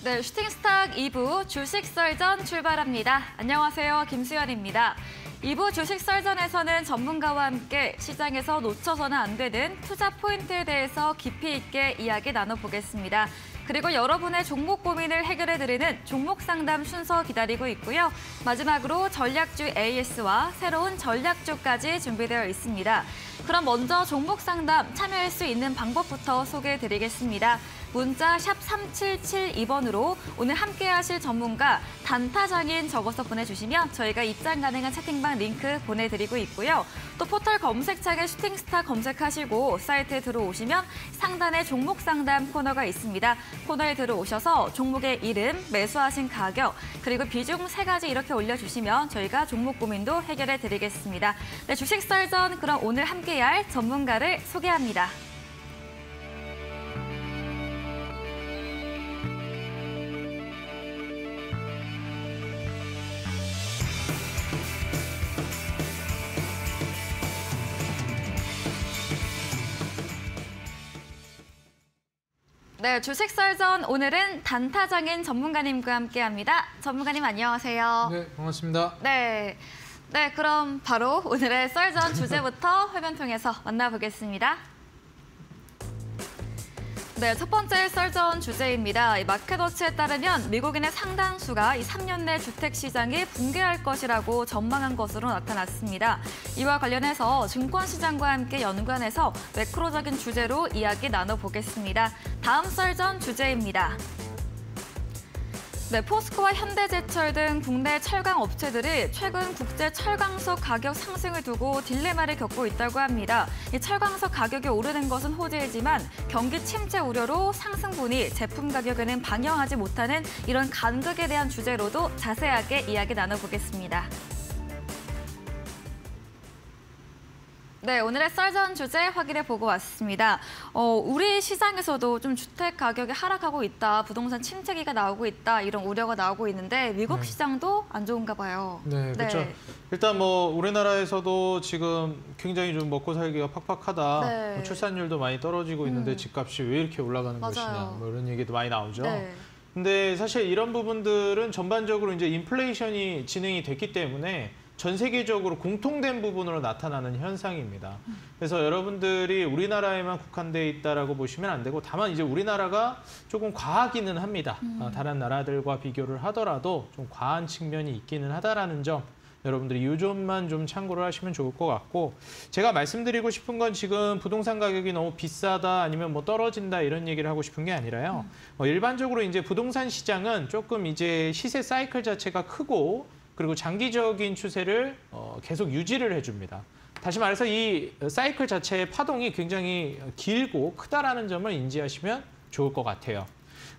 네, 슈팅스탁 2부 주식 썰전 출발합니다. 안녕하세요, 김수연입니다. 2부 주식 썰전에서는 전문가와 함께 시장에서 놓쳐서는 안 되는 투자 포인트에 대해서 깊이 있게 이야기 나눠보겠습니다. 그리고 여러분의 종목 고민을 해결해드리는 종목 상담 순서 기다리고 있고요. 마지막으로 전략주 AS와 새로운 전략주까지 준비되어 있습니다. 그럼 먼저 종목 상담 참여할 수 있는 방법부터 소개해드리겠습니다. 문자 샵 3772번으로 오늘 함께하실 전문가 단타장인 적어서 보내주시면 저희가 입장 가능한 채팅방 링크 보내드리고 있고요. 또 포털 검색창에 슈팅스타 검색하시고 사이트에 들어오시면 상단에 종목 상담 코너가 있습니다. 코너에 들어오셔서 종목의 이름, 매수하신 가격, 그리고 비중 3가지 이렇게 올려주시면 저희가 종목 고민도 해결해드리겠습니다. 네, 주식 썰전 그럼 오늘 함께할 전문가를 소개합니다. 네, 주식 썰전 오늘은 단타장인 전문가님과 함께합니다. 전문가님 안녕하세요. 네, 반갑습니다. 네, 그럼 바로 오늘의 썰전 주제부터 화면 통해서 만나보겠습니다. 네, 첫 번째 썰전 주제입니다. 마켓워치에 따르면 미국인의 상당수가 이 3년 내 주택 시장이 붕괴할 것이라고 전망한 것으로 나타났습니다. 이와 관련해서 증권시장과 함께 연관해서 매크로적인 주제로 이야기 나눠보겠습니다. 다음 썰전 주제입니다. 네, 포스코와 현대제철 등 국내 철강 업체들이 최근 국제 철강석 가격 상승을 두고 딜레마를 겪고 있다고 합니다. 이 철강석 가격이 오르는 것은 호재이지만 경기 침체 우려로 상승분이 제품 가격에는 반영하지 못하는 이런 간극에 대한 주제로도 자세하게 이야기 나눠보겠습니다. 네, 오늘의 썰전 주제 확인해 보고 왔습니다. 우리 시장에서도 좀 주택 가격이 하락하고 있다, 부동산 침체기가 나오고 있다 이런 우려가 나오고 있는데 미국 시장도 안 좋은가 봐요. 네, 그렇죠. 네. 일단 뭐 우리나라에서도 지금 굉장히 좀 먹고 살기가 팍팍하다. 네. 뭐 출산율도 많이 떨어지고 있는데 집값이 왜 이렇게 올라가는 맞아요. 것이냐, 뭐 이런 얘기도 많이 나오죠. 네. 근데 사실 이런 부분들은 전반적으로 이제 인플레이션이 진행이 됐기 때문에 전 세계적으로 공통된 부분으로 나타나는 현상입니다. 그래서 여러분들이 우리나라에만 국한돼 있다라고 보시면 안 되고, 다만 이제 우리나라가 조금 과하기는 합니다. 다른 나라들과 비교를 하더라도 좀 과한 측면이 있기는 하다라는 점, 여러분들이 이 점만 좀 참고를 하시면 좋을 것 같고, 제가 말씀드리고 싶은 건 지금 부동산 가격이 너무 비싸다 아니면 뭐 떨어진다 이런 얘기를 하고 싶은 게 아니라요. 일반적으로 이제 부동산 시장은 조금 이제 시세 사이클 자체가 크고 그리고 장기적인 추세를 계속 유지를 해줍니다. 다시 말해서 이 사이클 자체의 파동이 굉장히 길고 크다라는 점을 인지하시면 좋을 것 같아요.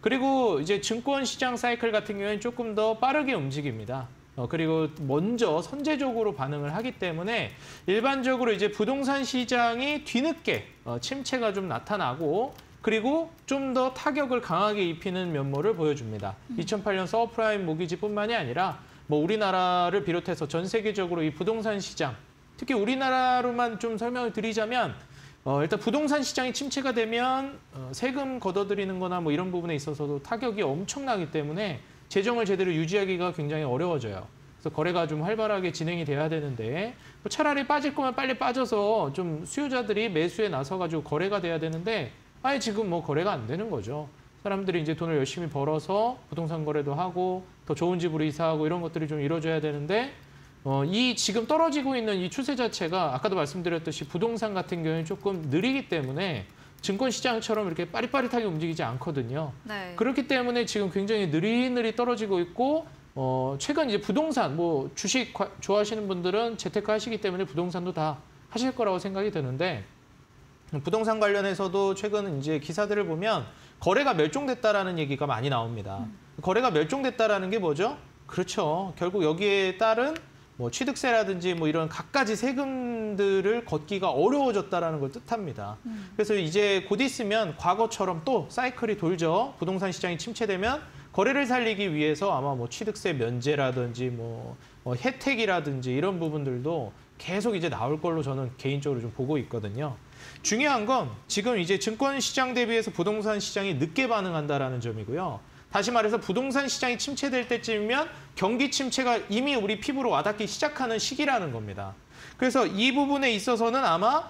그리고 이제 증권 시장 사이클 같은 경우에는 조금 더 빠르게 움직입니다. 그리고 먼저 선제적으로 반응을 하기 때문에 일반적으로 이제 부동산 시장이 뒤늦게 침체가 좀 나타나고 그리고 좀 더 타격을 강하게 입히는 면모를 보여줍니다. 2008년 서브프라임 모기지뿐만이 아니라 뭐 우리나라를 비롯해서 전 세계적으로 이 부동산 시장, 특히 우리나라로만 좀 설명을 드리자면 일단 부동산 시장이 침체가 되면 세금 걷어들이는 거나 뭐 이런 부분에 있어서도 타격이 엄청나기 때문에 재정을 제대로 유지하기가 굉장히 어려워져요. 그래서 거래가 좀 활발하게 진행이 돼야 되는데 뭐 차라리 빠질 거면 빨리 빠져서 좀 수요자들이 매수에 나서가지고 거래가 돼야 되는데 아예 지금 뭐 거래가 안 되는 거죠. 사람들이 이제 돈을 열심히 벌어서 부동산 거래도 하고 더 좋은 집으로 이사하고 이런 것들이 좀 이루어져야 되는데 이 지금 떨어지고 있는 이 추세 자체가 아까도 말씀드렸듯이 부동산 같은 경우는 조금 느리기 때문에 증권 시장처럼 이렇게 빠릿빠릿하게 움직이지 않거든요. 네. 그렇기 때문에 지금 굉장히 느릿느릿 떨어지고 있고 최근 이제 부동산 뭐 주식 좋아하시는 분들은 재테크 하시기 때문에 부동산도 다 하실 거라고 생각이 드는데 부동산 관련해서도 최근 이제 기사들을 보면 거래가 멸종됐다라는 얘기가 많이 나옵니다. 거래가 멸종됐다라는 게 뭐죠? 그렇죠. 결국 여기에 따른 뭐 취득세라든지 뭐 이런 갖가지 세금들을 걷기가 어려워졌다라는 걸 뜻합니다. 그래서 이제 곧 있으면 과거처럼 또 사이클이 돌죠. 부동산 시장이 침체되면 거래를 살리기 위해서 아마 뭐 취득세 면제라든지 뭐 혜택이라든지 이런 부분들도 계속 이제 나올 걸로 저는 개인적으로 좀 보고 있거든요. 중요한 건 지금 이제 증권 시장 대비해서 부동산 시장이 늦게 반응한다라는 점이고요. 다시 말해서 부동산 시장이 침체될 때쯤이면 경기 침체가 이미 우리 피부로 와닿기 시작하는 시기라는 겁니다. 그래서 이 부분에 있어서는 아마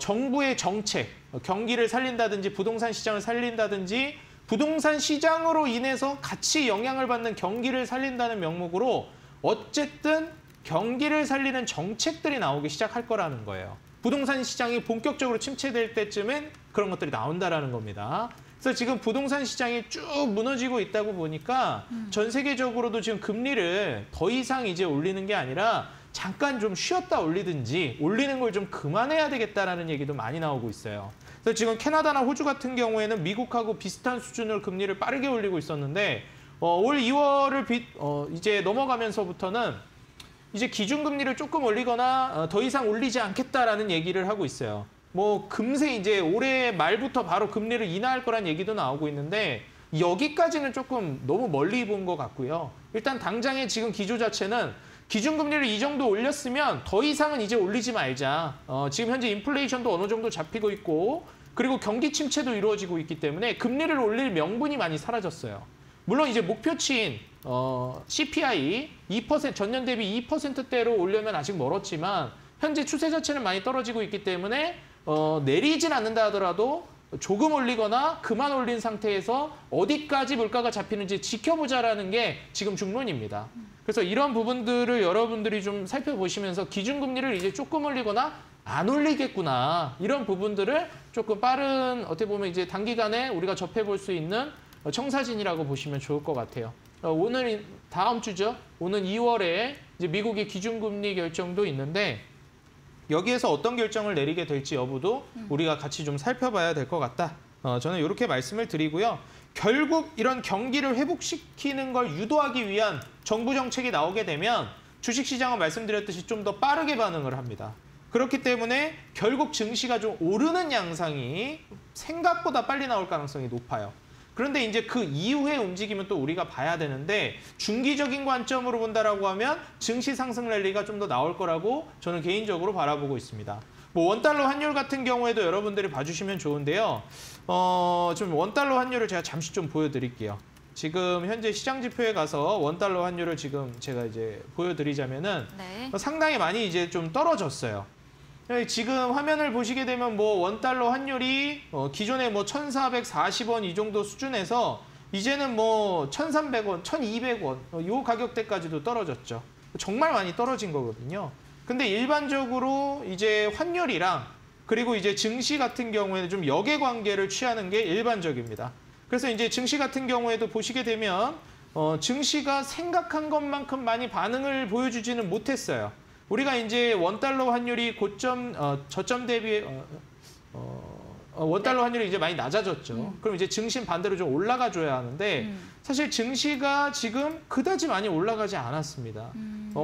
정부의 정책, 경기를 살린다든지 부동산 시장을 살린다든지 부동산 시장으로 인해서 같이 영향을 받는 경기를 살린다는 명목으로 어쨌든 경기를 살리는 정책들이 나오기 시작할 거라는 거예요. 부동산 시장이 본격적으로 침체될 때쯤엔 그런 것들이 나온다라는 겁니다. 그래서 지금 부동산 시장이 쭉 무너지고 있다고 보니까 전 세계적으로도 지금 금리를 더 이상 이제 올리는 게 아니라 잠깐 좀 쉬었다 올리든지 올리는 걸 좀 그만해야 되겠다라는 얘기도 많이 나오고 있어요. 그래서 지금 캐나다나 호주 같은 경우에는 미국하고 비슷한 수준으로 금리를 빠르게 올리고 있었는데 올 2월을 이제 넘어가면서부터는 이제 기준금리를 조금 올리거나 더 이상 올리지 않겠다라는 얘기를 하고 있어요. 뭐 금세 이제 올해 말부터 바로 금리를 인하할 거란 얘기도 나오고 있는데 여기까지는 조금 너무 멀리 본 것 같고요. 일단 당장의 지금 기조 자체는 기준금리를 이 정도 올렸으면 더 이상은 이제 올리지 말자. 지금 현재 인플레이션도 어느 정도 잡히고 있고 그리고 경기 침체도 이루어지고 있기 때문에 금리를 올릴 명분이 많이 사라졌어요. 물론 이제 목표치인 CPI 2% 전년 대비 2%대로 올려면 아직 멀었지만 현재 추세 자체는 많이 떨어지고 있기 때문에 내리진 않는다 하더라도 조금 올리거나 그만 올린 상태에서 어디까지 물가가 잡히는지 지켜보자라는 게 지금 중론입니다. 그래서 이런 부분들을 여러분들이 좀 살펴보시면서 기준금리를 이제 조금 올리거나 안 올리겠구나 이런 부분들을 조금 빠른 어떻게 보면 이제 단기간에 우리가 접해볼 수 있는 청사진이라고 보시면 좋을 것 같아요. 오늘 다음 주죠. 오는 2월에 이제 미국의 기준금리 결정도 있는데 여기에서 어떤 결정을 내리게 될지 여부도 우리가 같이 좀 살펴봐야 될 것 같다. 저는 이렇게 말씀을 드리고요. 결국 이런 경기를 회복시키는 걸 유도하기 위한 정부 정책이 나오게 되면 주식시장은 말씀드렸듯이 좀 더 빠르게 반응을 합니다. 그렇기 때문에 결국 증시가 좀 오르는 양상이 생각보다 빨리 나올 가능성이 높아요. 그런데 이제 그 이후의 움직임은 또 우리가 봐야 되는데 중기적인 관점으로 본다라고 하면 증시 상승 랠리가 좀 더 나올 거라고 저는 개인적으로 바라보고 있습니다. 뭐 원달러 환율 같은 경우에도 여러분들이 봐주시면 좋은데요. 좀 원달러 환율을 제가 잠시 좀 보여드릴게요. 지금 현재 시장 지표에 가서 원달러 환율을 지금 제가 이제 보여드리자면은 네. 상당히 많이 이제 좀 떨어졌어요. 지금 화면을 보시게 되면 뭐 원달러 환율이 기존에 뭐 1,440원 이 정도 수준에서 이제는 뭐 1,300원, 1,200원 요 가격대까지도 떨어졌죠. 정말 많이 떨어진 거거든요. 근데 일반적으로 이제 환율이랑 그리고 이제 증시 같은 경우에는 좀 역의 관계를 취하는 게 일반적입니다. 그래서 이제 증시 같은 경우에도 보시게 되면 증시가 생각한 것만큼 많이 반응을 보여주지는 못했어요. 우리가 이제 원달러 환율이 저점 대비 원달러 환율이 이제 많이 낮아졌죠. 그럼 이제 증시는 반대로 좀 올라가 줘야 하는데 사실 증시가 지금 그다지 많이 올라가지 않았습니다.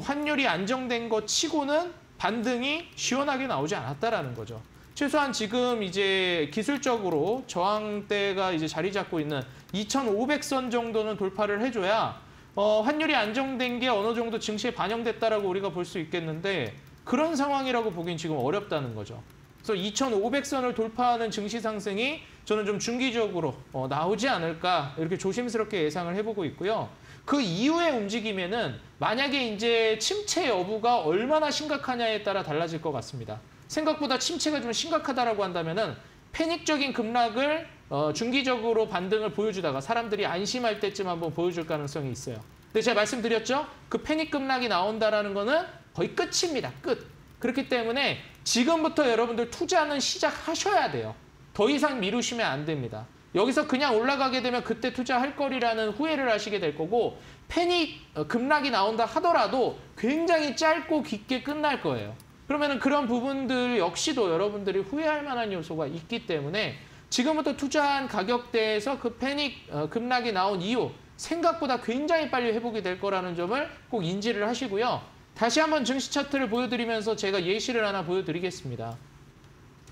환율이 안정된 것 치고는 반등이 시원하게 나오지 않았다라는 거죠. 최소한 지금 이제 기술적으로 저항대가 이제 자리 잡고 있는 2,500선 정도는 돌파를 해줘야 환율이 안정된 게 어느 정도 증시에 반영됐다라고 우리가 볼 수 있겠는데 그런 상황이라고 보긴 지금 어렵다는 거죠. 그래서 2,500선을 돌파하는 증시 상승이 저는 좀 중기적으로 나오지 않을까 이렇게 조심스럽게 예상을 해보고 있고요. 그 이후의 움직임에는 만약에 이제 침체 여부가 얼마나 심각하냐에 따라 달라질 것 같습니다. 생각보다 침체가 좀 심각하다라고 한다면은 패닉적인 급락을 중기적으로 반등을 보여주다가 사람들이 안심할 때쯤 한번 보여줄 가능성이 있어요. 근데 제가 말씀드렸죠? 그 패닉 급락이 나온다라는 거는 거의 끝입니다. 끝. 그렇기 때문에 지금부터 여러분들 투자는 시작하셔야 돼요. 더 이상 미루시면 안 됩니다. 여기서 그냥 올라가게 되면 그때 투자할 거리라는 후회를 하시게 될 거고 패닉 급락이 나온다 하더라도 굉장히 짧고 깊게 끝날 거예요. 그러면은 그런 부분들 역시도 여러분들이 후회할 만한 요소가 있기 때문에 지금부터 투자한 가격대에서 그 패닉 급락이 나온 이후 생각보다 굉장히 빨리 회복이 될 거라는 점을 꼭 인지를 하시고요. 다시 한번 증시 차트를 보여드리면서 제가 예시를 하나 보여드리겠습니다.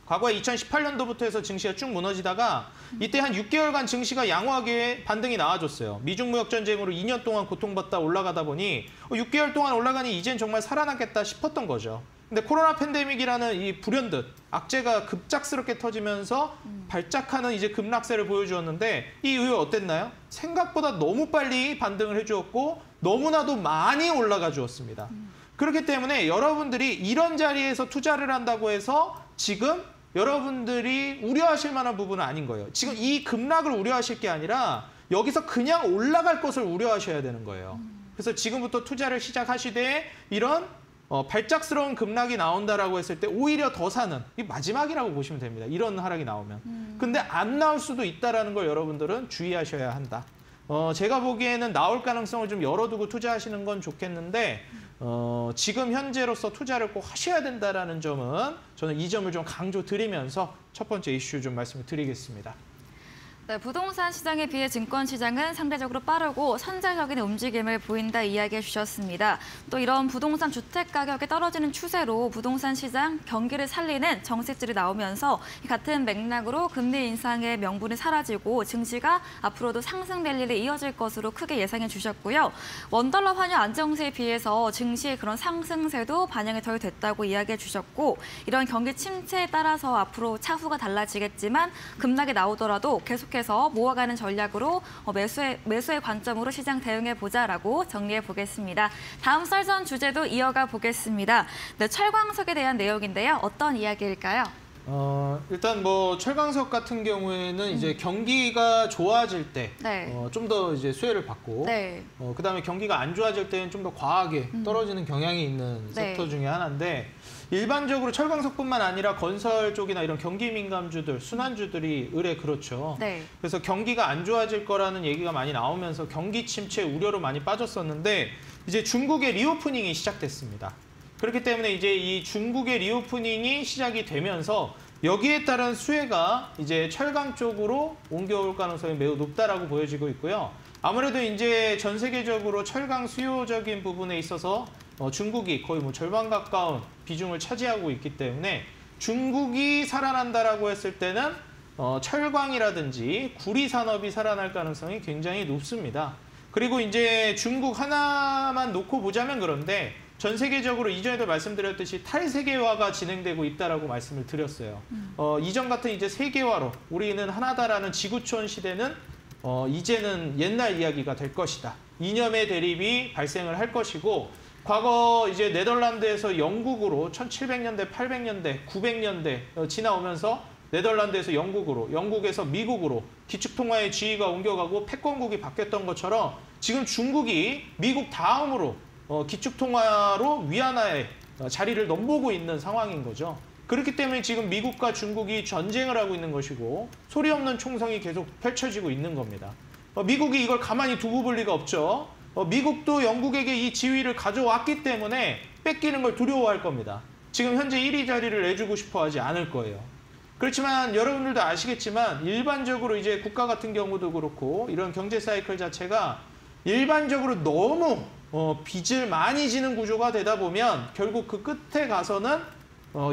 과거에 2018년도부터 해서 증시가 쭉 무너지다가 이때 한 6개월간 증시가 양호하게 반등이 나와줬어요. 미중 무역 전쟁으로 2년 동안 고통받다 올라가다 보니 6개월 동안 올라가니 이젠 정말 살아나겠다 싶었던 거죠. 근데 코로나 팬데믹이라는 이 불현듯 악재가 급작스럽게 터지면서 발작하는 이제 급락세를 보여주었는데 이 이후 어땠나요? 생각보다 너무 빨리 반등을 해주었고 너무나도 많이 올라가 주었습니다. 그렇기 때문에 여러분들이 이런 자리에서 투자를 한다고 해서 지금 여러분들이 우려하실 만한 부분은 아닌 거예요. 지금 이 급락을 우려하실 게 아니라 여기서 그냥 올라갈 것을 우려하셔야 되는 거예요. 그래서 지금부터 투자를 시작하시되 이런 발작스러운 급락이 나온다라고 했을 때 오히려 더 사는 이 마지막이라고 보시면 됩니다. 이런 하락이 나오면. 근데 안 나올 수도 있다라는 걸 여러분들은 주의하셔야 한다. 제가 보기에는 나올 가능성을 좀 열어두고 투자하시는 건 좋겠는데 지금 현재로서 투자를 꼭 하셔야 된다라는 점은 저는 이 점을 좀 강조드리면서 첫 번째 이슈 좀 말씀을 드리겠습니다. 네, 부동산 시장에 비해 증권 시장은 상대적으로 빠르고 선제적인 움직임을 보인다 이야기해 주셨습니다. 또 이런 부동산 주택 가격이 떨어지는 추세로 부동산 시장 경기를 살리는 정책들이 나오면서 같은 맥락으로 금리 인상의 명분이 사라지고 증시가 앞으로도 상승 랠리를 이어질 것으로 크게 예상해 주셨고요. 원달러 환율 안정세에 비해서 증시의 그런 상승세도 반영이 덜 됐다고 이야기해 주셨고 이런 경기 침체에 따라서 앞으로 차후가 달라지겠지만 급락이 나오더라도 계속해서 모아가는 전략으로 매수의 관점으로 시장 대응해 보자라고 정리해 보겠습니다. 다음 썰전 주제도 이어가 보겠습니다. 네, 철광석에 대한 내용인데요. 어떤 이야기일까요? 일단 뭐 철광석 같은 경우에는 이제 경기가 좋아질 때 좀 더 이제 수혜를 받고 그다음에 경기가 안 좋아질 때는 좀 더 과하게 떨어지는 경향이 있는 섹터 중에 하나인데 일반적으로 철광석뿐만 아니라 건설 쪽이나 이런 경기 민감주들, 순환주들이 의뢰 그렇죠. 그래서 경기가 안 좋아질 거라는 얘기가 많이 나오면서 경기 침체 우려로 많이 빠졌었는데 이제 중국의 리오프닝이 시작됐습니다. 그렇기 때문에 이제 이 중국의 리오프닝이 시작이 되면서 여기에 따른 수혜가 이제 철강 쪽으로 옮겨올 가능성이 매우 높다라고 보여지고 있고요. 아무래도 이제 전 세계적으로 철강 수요적인 부분에 있어서 중국이 거의 뭐 절반 가까운 비중을 차지하고 있기 때문에 중국이 살아난다라고 했을 때는 철광이라든지 구리 산업이 살아날 가능성이 굉장히 높습니다. 그리고 이제 중국 하나만 놓고 보자면 그런데 전 세계적으로 이전에도 말씀드렸듯이 탈세계화가 진행되고 있다라고 말씀을 드렸어요. 이전 같은 이제 세계화로 우리는 하나다라는 지구촌 시대는 이제는 옛날 이야기가 될 것이다. 이념의 대립이 발생을 할 것이고 과거 이제 네덜란드에서 영국으로 1700년대, 800년대, 900년대 지나오면서 네덜란드에서 영국으로, 영국에서 미국으로 기축통화의 지위가 옮겨가고 패권국이 바뀌었던 것처럼 지금 중국이 미국 다음으로 기축통화로 위안화의 자리를 넘보고 있는 상황인 거죠. 그렇기 때문에 지금 미국과 중국이 전쟁을 하고 있는 것이고 소리 없는 총성이 계속 펼쳐지고 있는 겁니다. 미국이 이걸 가만히 두고 볼 리가 없죠. 미국도 영국에게 이 지위를 가져왔기 때문에 뺏기는 걸 두려워할 겁니다. 지금 현재 1위 자리를 내주고 싶어 하지 않을 거예요. 그렇지만 여러분들도 아시겠지만 일반적으로 이제 국가 같은 경우도 그렇고 이런 경제 사이클 자체가 일반적으로 너무 빚을 많이 지는 구조가 되다 보면 결국 그 끝에 가서는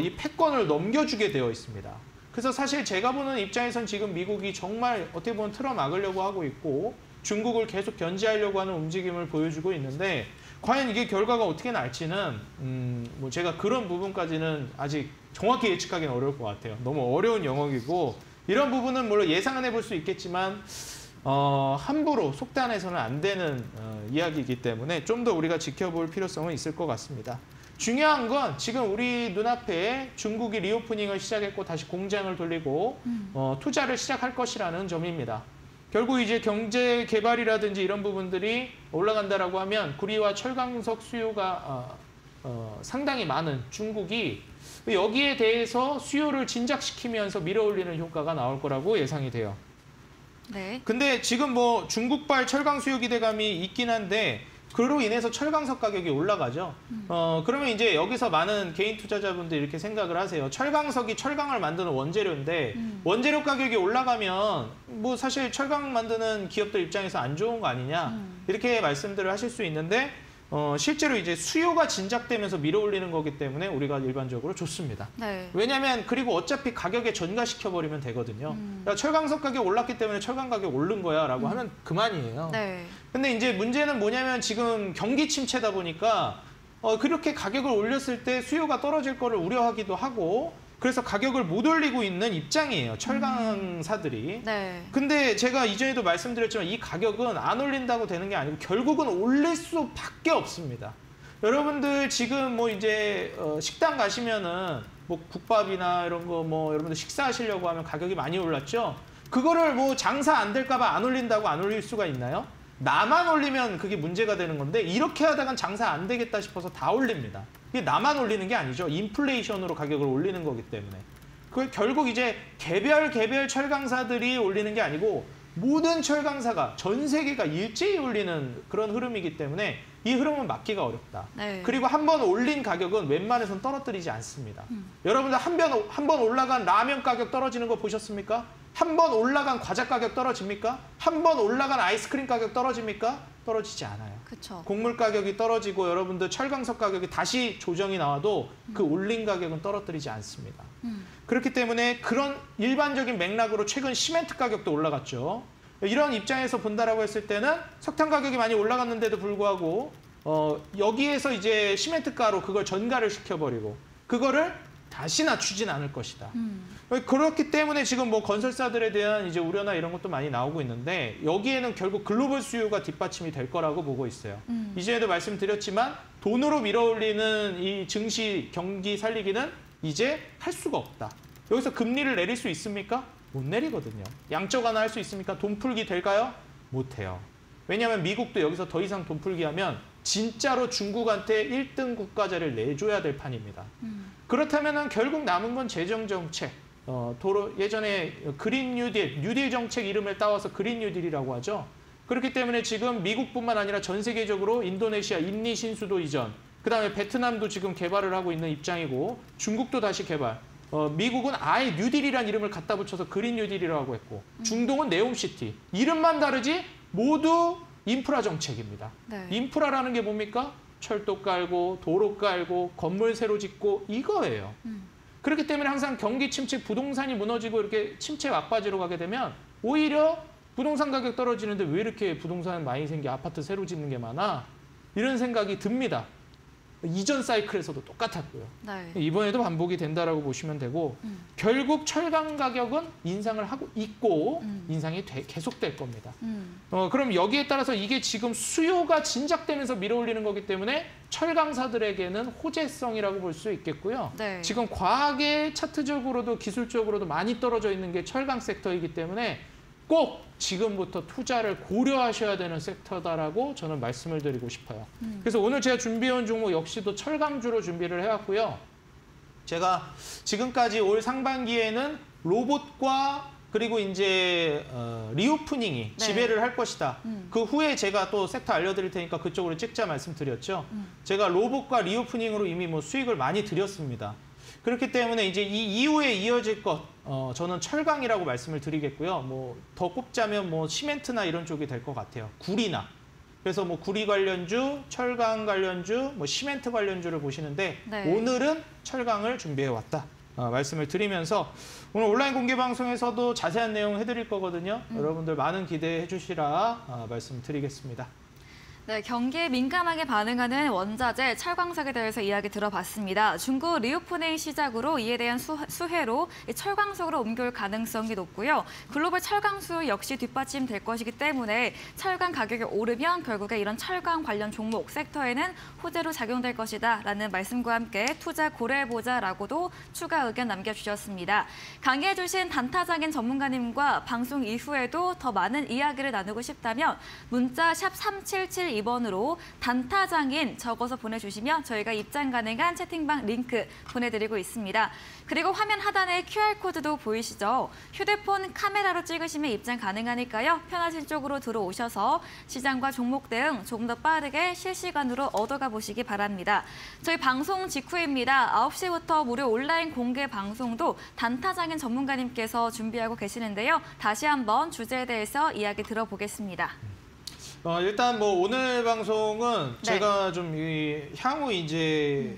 이 패권을 넘겨주게 되어 있습니다. 그래서 사실 제가 보는 입장에선 지금 미국이 정말 어떻게 보면 틀어막으려고 하고 있고 중국을 계속 견제하려고 하는 움직임을 보여주고 있는데 과연 이게 결과가 어떻게 날지는 뭐 제가 그런 부분까지는 아직 정확히 예측하기는 어려울 것 같아요. 너무 어려운 영역이고 이런 부분은 물론 예상은 해볼 수 있겠지만 함부로 속단해서는 안 되는 이야기이기 때문에 좀 더 우리가 지켜볼 필요성은 있을 것 같습니다. 중요한 건 지금 우리 눈앞에 중국이 리오프닝을 시작했고 다시 공장을 돌리고 투자를 시작할 것이라는 점입니다. 결국 이제 경제 개발이라든지 이런 부분들이 올라간다라고 하면 구리와 철광석 수요가 상당히 많은 중국이 여기에 대해서 수요를 진작시키면서 밀어올리는 효과가 나올 거라고 예상이 돼요. 근데 지금 뭐 중국발 철강 수요 기대감이 있긴 한데 그로 인해서 철광석 가격이 올라가죠. 그러면 이제 여기서 많은 개인 투자자분들이 이렇게 생각을 하세요. 철광석이 철강을 만드는 원재료인데 원재료 가격이 올라가면 뭐 사실 철강 만드는 기업들 입장에서 안 좋은 거 아니냐 이렇게 말씀들을 하실 수 있는데 실제로 이제 수요가 진작되면서 밀어올리는 거기 때문에 우리가 일반적으로 좋습니다. 왜냐하면 그리고 어차피 가격에 전가시켜버리면 되거든요. 그러니까 철광석 가격 올랐기 때문에 철강 가격 오른 거야 라고 하면 그만이에요. 근데 이제 문제는 뭐냐면 지금 경기 침체다 보니까 그렇게 가격을 올렸을 때 수요가 떨어질 거를 우려하기도 하고 그래서 가격을 못 올리고 있는 입장이에요. 철강사들이. 네. 근데 제가 이전에도 말씀드렸지만 이 가격은 안 올린다고 되는 게 아니고 결국은 올릴 수밖에 없습니다. 여러분들 지금 뭐 이제 식당 가시면은 뭐 국밥이나 이런 거 뭐 여러분들 식사하시려고 하면 가격이 많이 올랐죠? 그거를 뭐 장사 안 될까 봐 안 올린다고 안 올릴 수가 있나요? 나만 올리면 그게 문제가 되는 건데 이렇게 하다간 장사 안 되겠다 싶어서 다 올립니다. 이게 나만 올리는 게 아니죠. 인플레이션으로 가격을 올리는 거기 때문에. 그걸 결국 이제 개별 철강사들이 올리는 게 아니고 모든 철강사가 전 세계가 일제히 올리는 그런 흐름이기 때문에 이 흐름은 막기가 어렵다. 네. 그리고 한 번 올린 가격은 웬만해서는 떨어뜨리지 않습니다. 여러분들 한 번 올라간 라면 가격 떨어지는 거 보셨습니까? 한 번 올라간 과자 가격 떨어집니까? 한 번 올라간 아이스크림 가격 떨어집니까? 떨어지지 않아요. 그쵸. 곡물 가격이 떨어지고 여러분들 철강석 가격이 다시 조정이 나와도 그 올린 가격은 떨어뜨리지 않습니다. 그렇기 때문에 그런 일반적인 맥락으로 최근 시멘트 가격도 올라갔죠. 이런 입장에서 본다라고 했을 때는 석탄 가격이 많이 올라갔는데도 불구하고 여기에서 이제 시멘트가로 그걸 전가를 시켜버리고 그거를 다시 낮추진 않을 것이다. 그렇기 때문에 지금 뭐 건설사들에 대한 이제 우려나 이런 것도 많이 나오고 있는데 여기에는 결국 글로벌 수요가 뒷받침이 될 거라고 보고 있어요. 이전에도 말씀드렸지만 돈으로 밀어올리는 이 증시 경기 살리기는 이제 할 수가 없다. 여기서 금리를 내릴 수 있습니까? 못 내리거든요. 양적 완화 할 수 있습니까? 돈 풀기 될까요? 못 해요. 왜냐하면 미국도 여기서 더 이상 돈 풀기 하면 진짜로 중국한테 1등 국가자를 내줘야 될 판입니다. 그렇다면 결국 남은 건 재정 정책. 예전에 그린 뉴딜 정책 이름을 따와서 그린 뉴딜이라고 하죠. 그렇기 때문에 지금 미국뿐만 아니라 전 세계적으로 인도네시아 인리 신수도 이전, 그다음에 베트남도 지금 개발을 하고 있는 입장이고 중국도 다시 개발. 미국은 아예 뉴딜이라는 이름을 갖다 붙여서 그린 뉴딜이라고 했고 중동은 네옴시티. 이름만 다르지 모두 인프라 정책입니다. 네. 인프라라는 게 뭡니까? 철도 깔고 도로 깔고 건물 새로 짓고 이거예요. 그렇기 때문에 항상 경기 침체, 부동산이 무너지고 이렇게 침체 막바지로 가게 되면 오히려 부동산 가격 떨어지는데 왜 이렇게 부동산 많이 생기 아파트 새로 짓는 게 많아? 이런 생각이 듭니다. 이전 사이클에서도 똑같았고요. 네. 이번에도 반복이 된다라고 보시면 되고 결국 철강 가격은 인상을 하고 있고 인상이 계속될 겁니다. 그럼 여기에 따라서 이게 지금 수요가 진작되면서 밀어올리는 거기 때문에 철강사들에게는 호재성이라고 볼 수 있겠고요. 네. 지금 과하게 차트적으로도 기술적으로도 많이 떨어져 있는 게 철강 섹터이기 때문에 꼭 지금부터 투자를 고려하셔야 되는 섹터다라고 저는 말씀을 드리고 싶어요. 그래서 오늘 제가 준비해온 종목 역시도 철강주로 준비를 해왔고요. 제가 지금까지 올 상반기에는 로봇과 그리고 이제 리오프닝이 지배를 할 것이다. 그 후에 제가 또 섹터 알려드릴 테니까 그쪽으로 찍자 말씀드렸죠. 제가 로봇과 리오프닝으로 이미 뭐 수익을 많이 드렸습니다. 그렇기 때문에 이제 이 이후에 이어질 것, 저는 철강이라고 말씀을 드리겠고요. 뭐 더 꼽자면 뭐 시멘트나 이런 쪽이 될 것 같아요. 구리나. 그래서 뭐 구리 관련주, 철강 관련주, 뭐 시멘트 관련주를 보시는데 네. 오늘은 철강을 준비해 왔다. 말씀을 드리면서 오늘 온라인 공개 방송에서도 자세한 내용 해드릴 거거든요. 여러분들 많은 기대해 주시라 말씀드리겠습니다. 네, 경기에 민감하게 반응하는 원자재, 철광석에 대해서 이야기 들어봤습니다. 중국 리오프닝 시작으로 이에 대한 수혜로 철광석으로 옮겨올 가능성이 높고요. 글로벌 철강 수요 역시 뒷받침될 것이기 때문에 철강 가격이 오르면 결국에 이런 철강 관련 종목 섹터에는 호재로 작용될 것이다라는 말씀과 함께 투자 고려해보자라고도 추가 의견 남겨주셨습니다. 강의해주신 단타장인 전문가님과 방송 이후에도 더 많은 이야기를 나누고 싶다면 문자 샵 3772번으로 단타장인 적어서 보내주시면 저희가 입장 가능한 채팅방 링크 보내드리고 있습니다. 그리고 화면 하단에 QR코드도 보이시죠? 휴대폰 카메라로 찍으시면 입장 가능하니까요. 편하신 쪽으로 들어오셔서 시장과 종목 등 조금 더 빠르게 실시간으로 얻어가 보시기 바랍니다. 저희 방송 직후입니다. 9시부터 무료 온라인 공개 방송도 단타장인 전문가님께서 준비하고 계시는데요. 다시 한번 주제에 대해서 이야기 들어보겠습니다. 일단 뭐 오늘 방송은 네. 제가 좀 향후 이제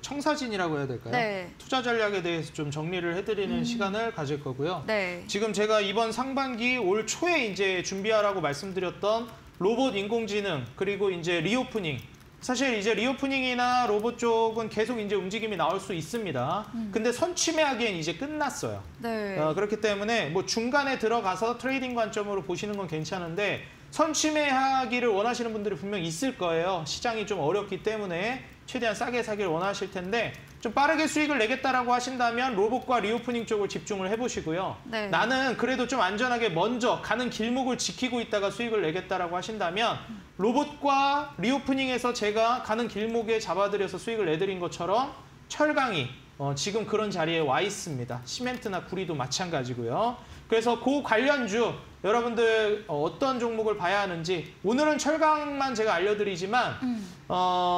청사진이라고 해야 될까요? 네. 투자 전략에 대해서 좀 정리를 해드리는 시간을 가질 거고요. 네. 지금 제가 이번 상반기 올 초에 이제 준비하라고 말씀드렸던 로봇 인공지능 그리고 이제 리오프닝 사실 이제 리오프닝이나 로봇 쪽은 계속 이제 움직임이 나올 수 있습니다. 근데 선취매하기엔 이제 끝났어요. 네. 그렇기 때문에 뭐 중간에 들어가서 트레이딩 관점으로 보시는 건 괜찮은데 선취매하기를 원하시는 분들이 분명 있을 거예요. 시장이 좀 어렵기 때문에 최대한 싸게 사기를 원하실 텐데 좀 빠르게 수익을 내겠다라고 하신다면 로봇과 리오프닝 쪽을 집중을 해보시고요. 네. 나는 그래도 좀 안전하게 먼저 가는 길목을 지키고 있다가 수익을 내겠다라고 하신다면 로봇과 리오프닝에서 제가 가는 길목에 잡아들여서 수익을 내드린 것처럼 철강이 지금 그런 자리에 와 있습니다. 시멘트나 구리도 마찬가지고요. 그래서 그 관련주 여러분들 어떤 종목을 봐야 하는지 오늘은 철강만 제가 알려드리지만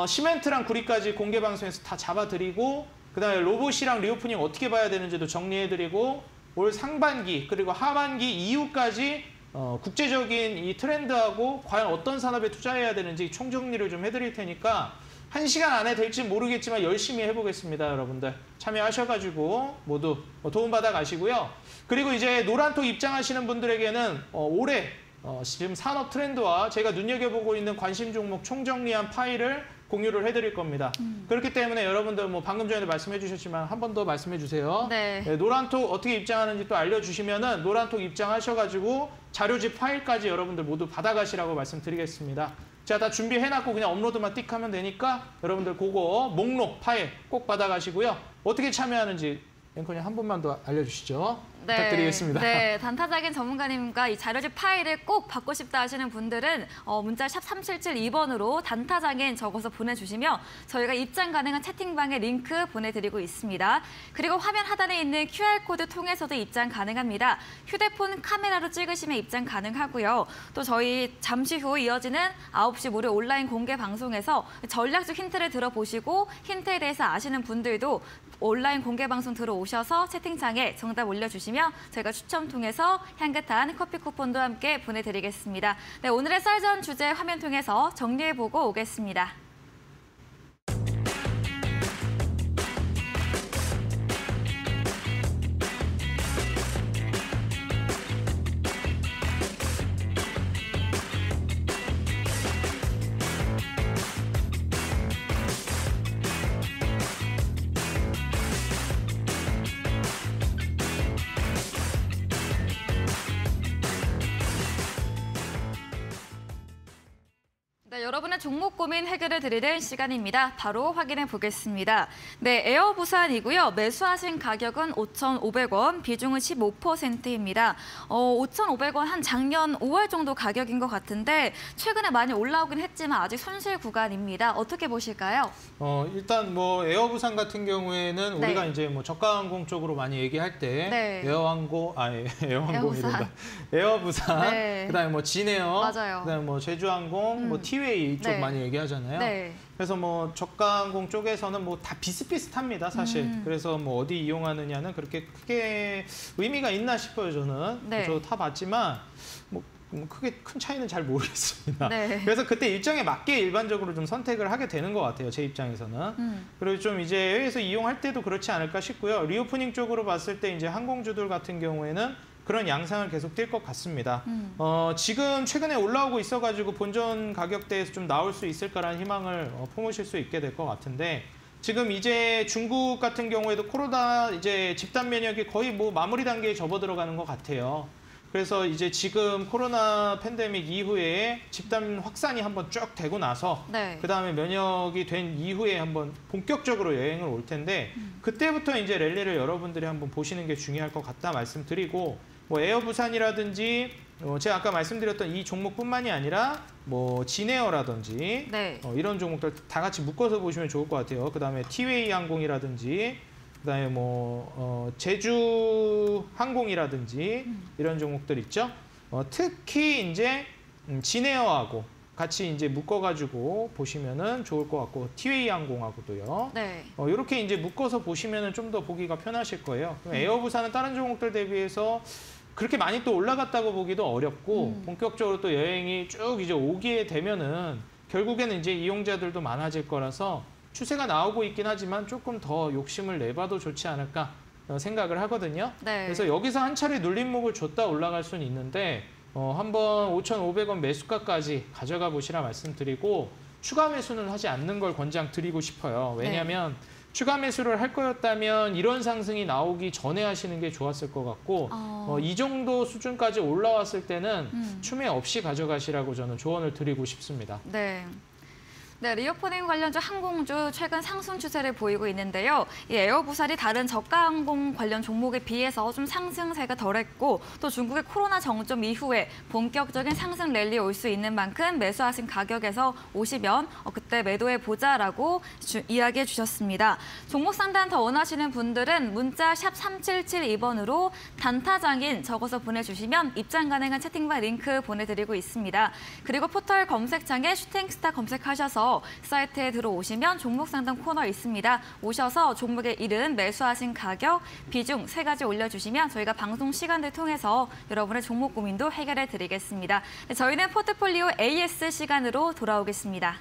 시멘트랑 구리까지 공개 방송에서 다 잡아드리고 그다음에 로봇이랑 리오프닝 어떻게 봐야 되는지도 정리해드리고 올 상반기 그리고 하반기 이후까지 국제적인 이 트렌드하고 과연 어떤 산업에 투자해야 되는지 총정리를 좀 해드릴 테니까 1시간 안에 될지 모르겠지만 열심히 해보겠습니다. 여러분들 참여하셔가지고 모두 도움받아 가시고요. 그리고 이제 노란톡 입장하시는 분들에게는 올해 지금 산업 트렌드와 제가 눈여겨보고 있는 관심 종목 총정리한 파일을 공유를 해드릴 겁니다. 그렇기 때문에 여러분들 뭐 방금 전에도 말씀해 주셨지만 한 번 더 말씀해 주세요. 네. 노란톡 어떻게 입장하는지 또 알려주시면은 노란톡 입장하셔가지고 자료집 파일까지 여러분들 모두 받아가시라고 말씀드리겠습니다. 제가 다 준비해놨고 그냥 업로드만 띡 하면 되니까 여러분들 그거 목록 파일 꼭 받아가시고요. 어떻게 참여하는지 앵커님 한 번만 더 알려주시죠. 부탁드리겠습니다. 네, 단타작인 전문가님과 이 자료집 파일을 꼭 받고 싶다 하시는 분들은 문자 샵 3772번으로 단타작인 적어서 보내주시면 저희가 입장 가능한 채팅방에 링크 보내드리고 있습니다. 그리고 화면 하단에 있는 QR코드 통해서도 입장 가능합니다. 휴대폰 카메라로 찍으시면 입장 가능하고요. 또 저희 잠시 후 이어지는 9시 무료 온라인 공개 방송에서 전략적 힌트를 들어보시고 힌트에 대해서 아시는 분들도 온라인 공개 방송 들어오셔서 채팅창에 정답 올려주시면 저희가 추첨 통해서 향긋한 커피 쿠폰도 함께 보내드리겠습니다. 네, 오늘의 썰전 주제 화면 통해서 정리해보고 오겠습니다. 네, 여러분의 종목 고민 해결해 드리는 시간입니다. 바로 확인해 보겠습니다. 네, 에어부산이고요. 매수하신 가격은 5,500원, 비중은 15%입니다. 5,500원 한 작년 5월 정도 가격인 것 같은데 최근에 많이 올라오긴 했지만 아직 손실 구간입니다. 어떻게 보실까요? 일단 뭐 에어부산 같은 경우에는 네. 우리가 이제 뭐 저가항공 쪽으로 많이 얘기할 때 네. 에어항공이란다. 에어부산, 네. 그다음에 뭐 진에어, 맞아요. 그다음에 뭐 제주항공, 뭐 티웨이 쪽 네. 많이 얘기하잖아요. 네. 그래서 뭐 저가항공 쪽에서는 뭐 다 비슷비슷합니다, 사실. 그래서 뭐 어디 이용하느냐는 그렇게 크게 의미가 있나 싶어요, 저는. 네. 저도 타봤지만 뭐 크게 큰 차이는 잘 모르겠습니다. 네. 그래서 그때 일정에 맞게 일반적으로 좀 선택을 하게 되는 것 같아요, 제 입장에서는. 그리고 좀 이제 해외에서 이용할 때도 그렇지 않을까 싶고요. 리오프닝 쪽으로 봤을 때 이제 항공주들 같은 경우에는 그런 양상을 계속 띌 것 같습니다. 지금 최근에 올라오고 있어가지고 본전 가격대에서 좀 나올 수 있을까라는 희망을 품으실 수 있게 될 것 같은데 지금 이제 중국 같은 경우에도 코로나 이제 집단 면역이 거의 뭐 마무리 단계에 접어들어가는 것 같아요. 그래서 이제 지금 코로나 팬데믹 이후에 집단 확산이 한번 쭉 되고 나서 네. 그다음에 면역이 된 이후에 한번 본격적으로 여행을 올 텐데 그때부터 이제 랠리를 여러분들이 한번 보시는 게 중요할 것 같다 말씀드리고 뭐 에어부산이라든지 제가 아까 말씀드렸던 이 종목뿐만이 아니라 뭐 진에어라든지 네. 이런 종목들 다 같이 묶어서 보시면 좋을 것 같아요. 그다음에 티웨이 항공이라든지 그다음에 뭐 제주 항공이라든지 이런 종목들 있죠. 특히 이제 진에어하고 같이 이제 묶어가지고 보시면은 좋을 것 같고 티웨이 항공하고도요. 네. 이렇게 이제 묶어서 보시면은 좀 더 보기가 편하실 거예요. 에어부산은 다른 종목들 대비해서 그렇게 많이 또 올라갔다고 보기도 어렵고 본격적으로 또 여행이 쭉 이제 오게 되면은 결국에는 이제 이용자들도 많아질 거라서 추세가 나오고 있긴 하지만 조금 더 욕심을 내봐도 좋지 않을까 생각을 하거든요. 네. 그래서 여기서 한 차례 눌림목을 줬다 올라갈 수는 있는데 한번 5,500원 매수가까지 가져가 보시라 말씀드리고 추가 매수는 하지 않는 걸 권장드리고 싶어요. 왜냐하면 추가 매수를 할 거였다면 이런 상승이 나오기 전에 하시는 게 좋았을 것 같고 이 정도 수준까지 올라왔을 때는 추매 없이 가져가시라고 저는 조언을 드리고 싶습니다. 네. 네, 리오프닝 관련주 항공주 최근 상승 추세를 보이고 있는데요. 이 에어부산이 다른 저가 항공 관련 종목에 비해서 좀 상승세가 덜했고 또 중국의 코로나 정점 이후에 본격적인 상승 랠리 올 수 있는 만큼 매수하신 가격에서 오시면 그때 매도해 보자라고 이야기해 주셨습니다. 종목 상담 더 원하시는 분들은 문자 샵 3772번으로 단타장인 적어서 보내주시면 입장 가능한 채팅방 링크 보내드리고 있습니다. 그리고 포털 검색창에 슈팅스타 검색하셔서 사이트에 들어오시면 종목 상담 코너 있습니다. 오셔서 종목의 이름, 매수하신 가격, 비중 3가지 올려주시면 저희가 방송 시간들 통해서 여러분의 종목 고민도 해결해 드리겠습니다. 네, 저희는 포트폴리오 AS 시간으로 돌아오겠습니다.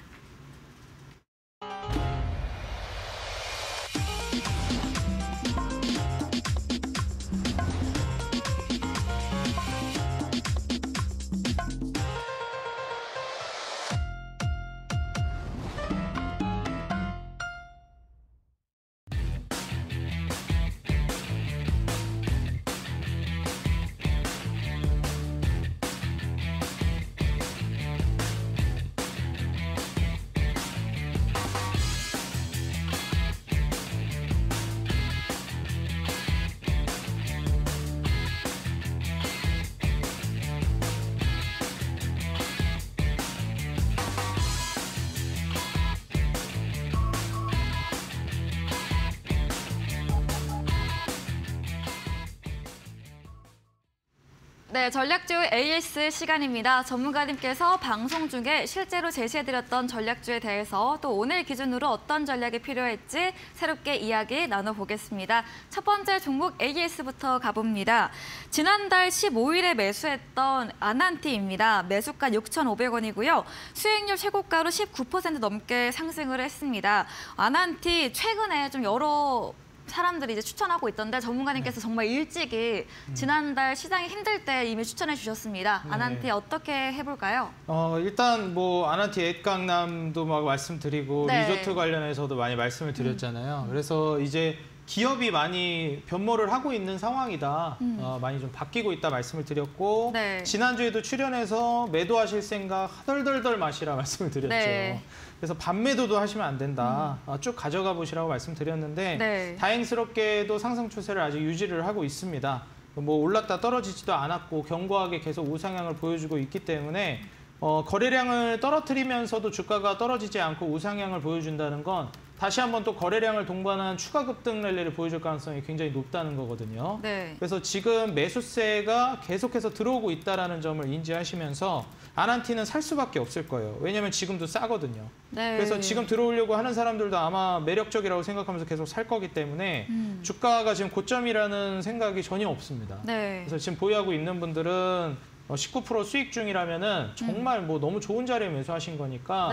네, 전략주 AS 시간입니다. 전문가님께서 방송 중에 실제로 제시해드렸던 전략주에 대해서 또 오늘 기준으로 어떤 전략이 필요할지 새롭게 이야기 나눠보겠습니다. 첫 번째 종목 AS부터 가봅니다. 지난달 15일에 매수했던 아난티입니다. 매수가 6,500원이고요. 수익률 최고가로 19% 넘게 상승을 했습니다. 아난티 최근에 좀 여러 사람들이 이제 추천하고 있던데 전문가님께서 정말 일찍이 지난달 시장이 힘들 때 이미 추천해 주셨습니다. 아난티 어떻게 해볼까요? 일단 뭐 아난티 앳강남도 막 말씀드리고 리조트 관련해서도 많이 말씀을 드렸잖아요. 그래서 이제 기업이 많이 변모를 하고 있는 상황이다. 많이 좀 바뀌고 있다 말씀을 드렸고 지난주에도 출연해서 매도하실 생각 하덜덜덜 마시라 말씀을 드렸죠. 그래서 반매도도 하시면 안 된다. 쭉 가져가 보시라고 말씀드렸는데 다행스럽게도 상승 추세를 아직 유지를 하고 있습니다. 뭐 올랐다 떨어지지도 않았고 견고하게 계속 우상향을 보여주고 있기 때문에 거래량을 떨어뜨리면서도 주가가 떨어지지 않고 우상향을 보여준다는 건 다시 한번 또 거래량을 동반한 추가 급등 랠리를 보여줄 가능성이 굉장히 높다는 거거든요. 그래서 지금 매수세가 계속해서 들어오고 있다는 점을 인지하시면서 아난티는 살 수밖에 없을 거예요. 왜냐하면 지금도 싸거든요. 그래서 지금 들어오려고 하는 사람들도 아마 매력적이라고 생각하면서 계속 살 거기 때문에 주가가 지금 고점이라는 생각이 전혀 없습니다. 그래서 지금 보유하고 있는 분들은 19% 수익 중이라면은 정말 뭐 너무 좋은 자리에 매수하신 거니까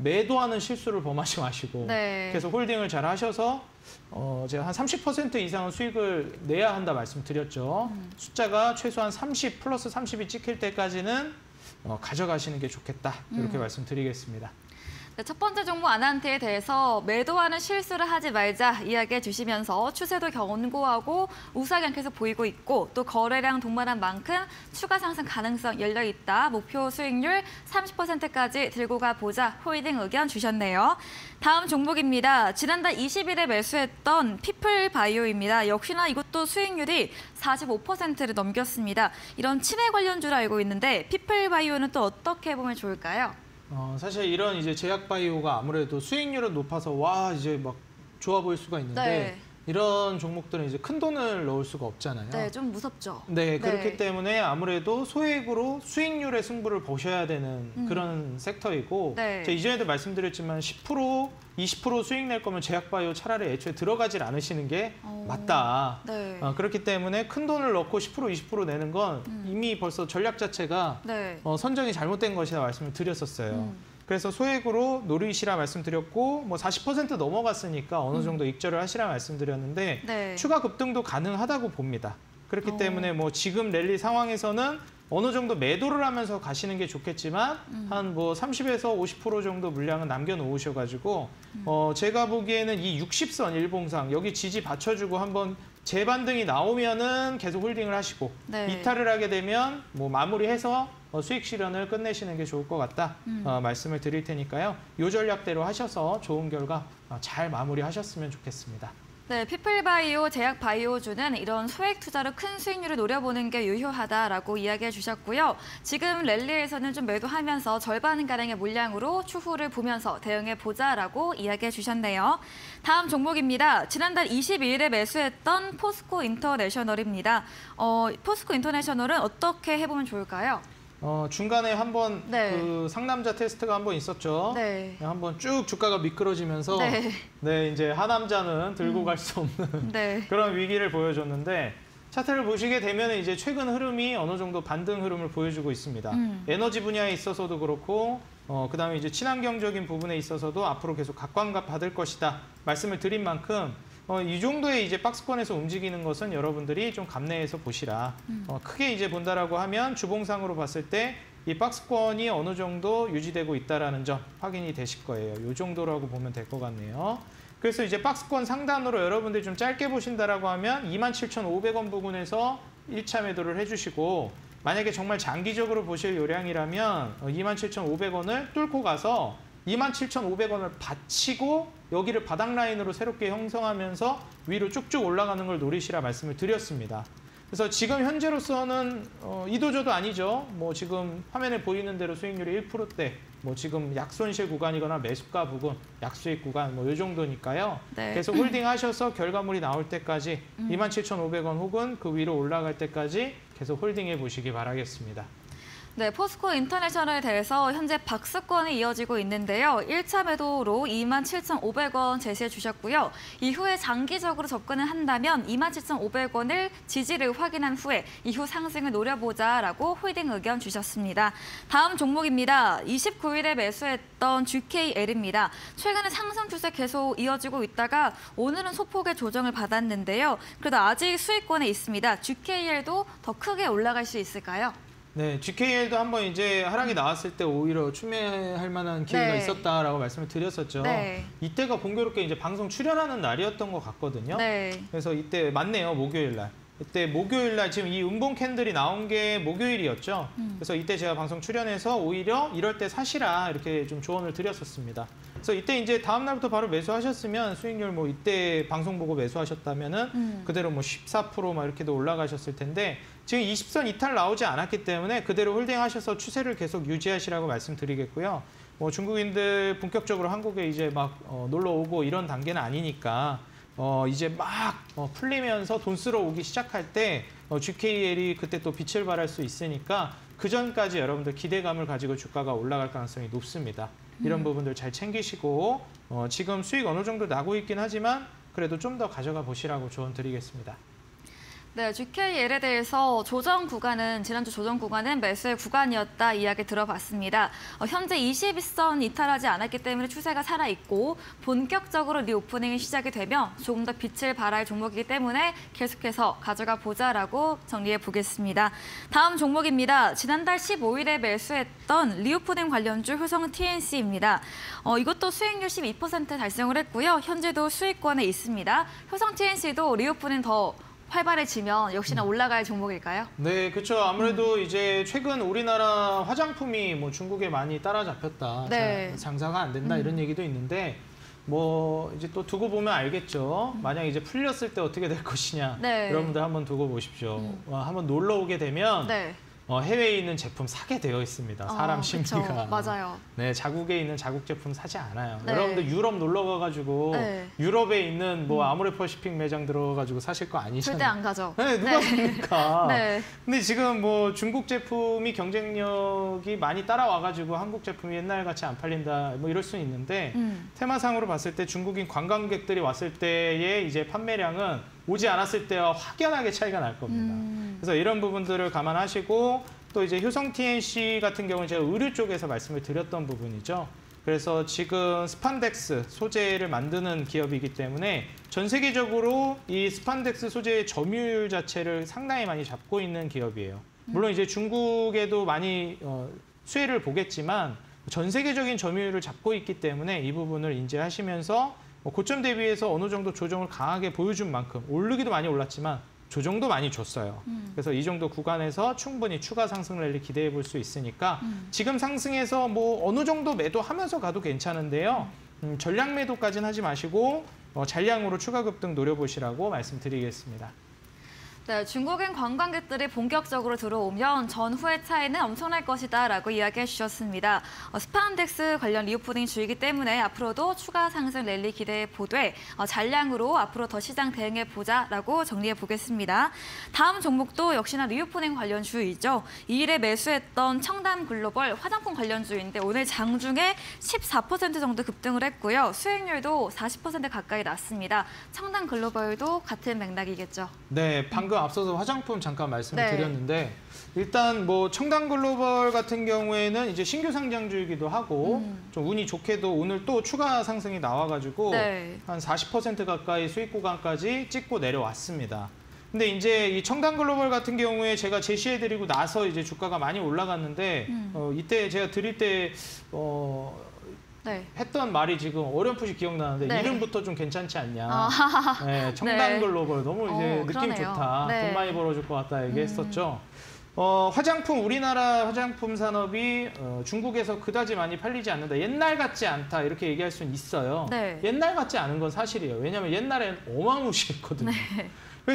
매도하는 실수를 범하지 마시고 계속 홀딩을 잘 하셔서 제가 한 30% 이상은 수익을 내야 한다 말씀드렸죠. 숫자가 최소한 30 플러스 30이 찍힐 때까지는 가져가시는 게 좋겠다 이렇게 말씀드리겠습니다. 네, 첫 번째 종목 아난티에 대해서 매도하는 실수를 하지 말자 이야기해 주시면서 추세도 견고하고 우상향 계속 보이고 있고 또 거래량 동반한 만큼 추가 상승 가능성 열려 있다. 목표 수익률 30%까지 들고 가보자 홀딩 의견 주셨네요. 다음 종목입니다. 지난달 20일에 매수했던 피플바이오입니다. 역시나 이것도 수익률이 45%를 넘겼습니다. 이런 치매 관련주로 알고 있는데 피플바이오는 또 어떻게 보면 좋을까요? 사실 이런 이제 제약바이오가 아무래도 수익률은 높아서 와 이제 막 좋아 보일 수가 있는데 이런 종목들은 이제 큰 돈을 넣을 수가 없잖아요. 네, 좀 무섭죠. 그렇기 때문에 아무래도 소액으로 수익률의 승부를 보셔야 되는 그런 섹터이고 제가 이전에도 말씀드렸지만 10%, 20% 수익 낼 거면 제약바이오 차라리 애초에 들어가질 않으시는 게 맞다. 그렇기 때문에 큰 돈을 넣고 10%, 20% 내는 건 이미 벌써 전략 자체가 선정이 잘못된 것이다 말씀을 드렸었어요. 그래서 소액으로 노리시라 말씀드렸고 뭐 40% 넘어갔으니까 어느 정도 익절을 하시라 말씀드렸는데 추가 급등도 가능하다고 봅니다. 그렇기 때문에 뭐 지금 랠리 상황에서는 어느 정도 매도를 하면서 가시는 게 좋겠지만 한 뭐 30에서 50% 정도 물량은 남겨놓으셔가지고 제가 보기에는 이 60선 일봉상 여기 지지 받쳐주고 한번 재반등이 나오면은 계속 홀딩을 하시고 네. 이탈을 하게 되면 뭐 마무리해서 수익 실현을 끝내시는 게 좋을 것 같다 말씀을 드릴 테니까요. 이 전략대로 하셔서 좋은 결과 잘 마무리하셨으면 좋겠습니다. 네, 피플바이오, 제약바이오주는 이런 소액 투자로 큰 수익률을 노려보는 게 유효하다라고 이야기해 주셨고요. 지금 랠리에서는 좀 매도하면서 절반가량의 물량으로 추후를 보면서 대응해 보자라고 이야기해 주셨네요. 다음 종목입니다. 지난달 22일에 매수했던 포스코 인터내셔널입니다. 포스코 인터내셔널은 어떻게 해보면 좋을까요? 중간에 한번 네. 그 상남자 테스트가 한번 있었죠. 네. 한번 쭉 주가가 미끄러지면서 네. 이제 하남자는 들고 갈 수 없는 네. 그런 위기를 보여줬는데 차트를 보시게 되면 이제 최근 흐름이 어느 정도 반등 흐름을 보여주고 있습니다. 에너지 분야에 있어서도 그렇고 그다음에 이제 친환경적인 부분에 있어서도 앞으로 계속 각광 받을 것이다 말씀을 드린 만큼 이 정도의 이제 박스권에서 움직이는 것은 여러분들이 좀 감내해서 보시라. 크게 이제 본다라고 하면 주봉상으로 봤을 때 이 박스권이 어느 정도 유지되고 있다라는 점 확인이 되실 거예요. 이 정도라고 보면 될 것 같네요. 그래서 이제 박스권 상단으로 여러분들이 좀 짧게 보신다라고 하면 27,500원 부근에서 1차 매도를 해주시고 만약에 정말 장기적으로 보실 요량이라면 27,500원을 뚫고 가서 27,500원을 받치고 여기를 바닥 라인으로 새롭게 형성하면서 위로 쭉쭉 올라가는 걸 노리시라 말씀을 드렸습니다. 그래서 지금 현재로서는 이도저도 아니죠. 뭐 지금 화면에 보이는 대로 수익률이 1%대, 뭐 지금 약손실 구간이거나 매수가 부근, 약수익 구간 뭐 이 정도니까요. 네. 계속 홀딩하셔서 결과물이 나올 때까지 27,500원 혹은 그 위로 올라갈 때까지 계속 홀딩해 보시기 바라겠습니다. 네, 포스코 인터내셔널에 대해서 현재 박스권이 이어지고 있는데요. 1차 매도로 27,500원 제시해 주셨고요. 이후에 장기적으로 접근을 한다면 27,500원을 지지를 확인한 후에 이후 상승을 노려보자라고 홀딩 의견 주셨습니다. 다음 종목입니다. 29일에 매수했던 GKL입니다. 최근에 상승 추세 계속 이어지고 있다가 오늘은 소폭의 조정을 받았는데요. 그래도 아직 수익권에 있습니다. GKL도 더 크게 올라갈 수 있을까요? 네, GKL도 한번 이제 하락이 나왔을 때 오히려 추매할 만한 기회가 네. 있었다라고 말씀을 드렸었죠. 네. 이때가 공교롭게 이제 방송 출연하는 날이었던 것 같거든요. 네. 그래서 이때 맞네요, 목요일 날. 이때 목요일 날 지금 이 음봉 캔들이 나온 게 목요일이었죠. 그래서 이때 제가 방송 출연해서 오히려 이럴 때 사시라 이렇게 좀 조언을 드렸었습니다. 그래서 이때 이제 다음 날부터 바로 매수하셨으면 수익률 뭐 이때 방송 보고 매수하셨다면은 그대로 뭐 14%막 이렇게도 올라가셨을 텐데 지금 20선 이탈 나오지 않았기 때문에 그대로 홀딩하셔서 추세를 계속 유지하시라고 말씀드리겠고요. 뭐 중국인들 본격적으로 한국에 이제 막 놀러 오고 이런 단계는 아니니까 이제 막 풀리면서 돈 쓰러 오기 시작할 때 GKL이 그때 또 빛을 발할 수 있으니까 그 전까지 여러분들 기대감을 가지고 주가가 올라갈 가능성이 높습니다. 이런 부분들 잘 챙기시고 지금 수익 어느 정도 나고 있긴 하지만 그래도 좀 더 가져가 보시라고 조언 드리겠습니다. 네, GKL에 대해서 지난주 조정 구간은 매수의 구간이었다 이야기 들어봤습니다. 현재 21선 이탈하지 않았기 때문에 추세가 살아있고 본격적으로 리오프닝이 시작이 되면 조금 더 빛을 발할 종목이기 때문에 계속해서 가져가 보자라고 정리해 보겠습니다. 다음 종목입니다. 지난달 15일에 매수했던 리오프닝 관련주 효성 TNC입니다. 이것도 수익률 12% 달성을 했고요. 현재도 수익권에 있습니다. 효성 TNC도 리오프닝 더 활발해지면 역시나 올라갈 종목일까요? 네, 그렇죠. 아무래도 이제 최근 우리나라 화장품이 뭐 중국에 많이 따라잡혔다, 네. 장사가 안 된다 이런 얘기도 있는데 뭐 이제 또 두고 보면 알겠죠. 만약 이제 풀렸을 때 어떻게 될 것이냐, 네. 여러분들 한번 두고 보십시오. 한번 놀러 오게 되면 네. 해외에 있는 제품 사게 되어 있습니다. 사람 심리가. 그쵸, 맞아요. 네, 자국에 있는 자국 제품 사지 않아요. 네. 여러분들 유럽 놀러 가가지고 네. 유럽에 있는 뭐 아모레퍼시픽 매장 들어가가지고 사실 거 아니잖아요. 절대 안 가죠. 네, 누가 삽니까? 네. 근데 지금 뭐 중국 제품이 경쟁력이 많이 따라와가지고 한국 제품이 옛날같이 안 팔린다 뭐 이럴 수는 있는데 테마상으로 봤을 때 중국인 관광객들이 왔을 때의 이제 판매량은 오지 않았을 때와 확연하게 차이가 날 겁니다. 그래서 이런 부분들을 감안하시고 또 이제 효성 TNC 같은 경우는 제가 의류 쪽에서 말씀을 드렸던 부분이죠. 그래서 지금 스판덱스 소재를 만드는 기업이기 때문에 전 세계적으로 이 스판덱스 소재의 점유율 자체를 상당히 많이 잡고 있는 기업이에요. 물론 이제 중국에도 많이 수혜를 보겠지만 전 세계적인 점유율을 잡고 있기 때문에 이 부분을 인지하시면서 고점 대비해서 어느 정도 조정을 강하게 보여준 만큼 오르기도 많이 올랐지만 조정도 많이 줬어요. 그래서 이 정도 구간에서 충분히 추가 상승 랠리 기대해 볼 수 있으니까 지금 상승해서 뭐 어느 정도 매도하면서 가도 괜찮은데요. 전량 매도까지는 하지 마시고 잔량으로 추가 급등 노려보시라고 말씀드리겠습니다. 네, 중국인 관광객들이 본격적으로 들어오면 전후의 차이는 엄청날 것이다라고 이야기해 주셨습니다. 스파인덱스 관련 리오프닝 주이기 때문에 앞으로도 추가 상승 랠리 기대해 보되 잔량으로 앞으로 더 시장 대응해 보자라고 정리해 보겠습니다. 다음 종목도 역시나 리오프닝 관련 주이죠. 2일에 매수했던 청담 글로벌 화장품 관련주인데 오늘 장중에 14% 정도 급등을 했고요. 수익률도 40% 가까이 났습니다. 청담 글로벌도 같은 맥락이겠죠. 네, 방금 앞서서 화장품 잠깐 말씀을 네. 드렸는데 일단 뭐 청담 글로벌 같은 경우에는 이제 신규 상장주이기도 하고 좀 운이 좋게도 오늘 또 추가 상승이 나와가지고 네. 한 40% 가까이 수익 구간까지 찍고 내려왔습니다. 근데 이제 이 청담 글로벌 같은 경우에 제가 제시해드리고 나서 이제 주가가 많이 올라갔는데 이때 제가 드릴 때 네. 했던 말이 지금 어렴풋이 기억나는데 네. 이름부터 좀 괜찮지 않냐. 네, 청담 네. 글로벌 너무 이제 느낌 그러네요. 좋다. 네. 돈 많이 벌어줄 것 같다 얘기했었죠. 화장품 우리나라 화장품 산업이 중국에서 그다지 많이 팔리지 않는다. 옛날 같지 않다 이렇게 얘기할 수는 있어요. 네. 옛날 같지 않은 건 사실이에요. 왜냐하면 옛날엔 어마무시했거든요. 네.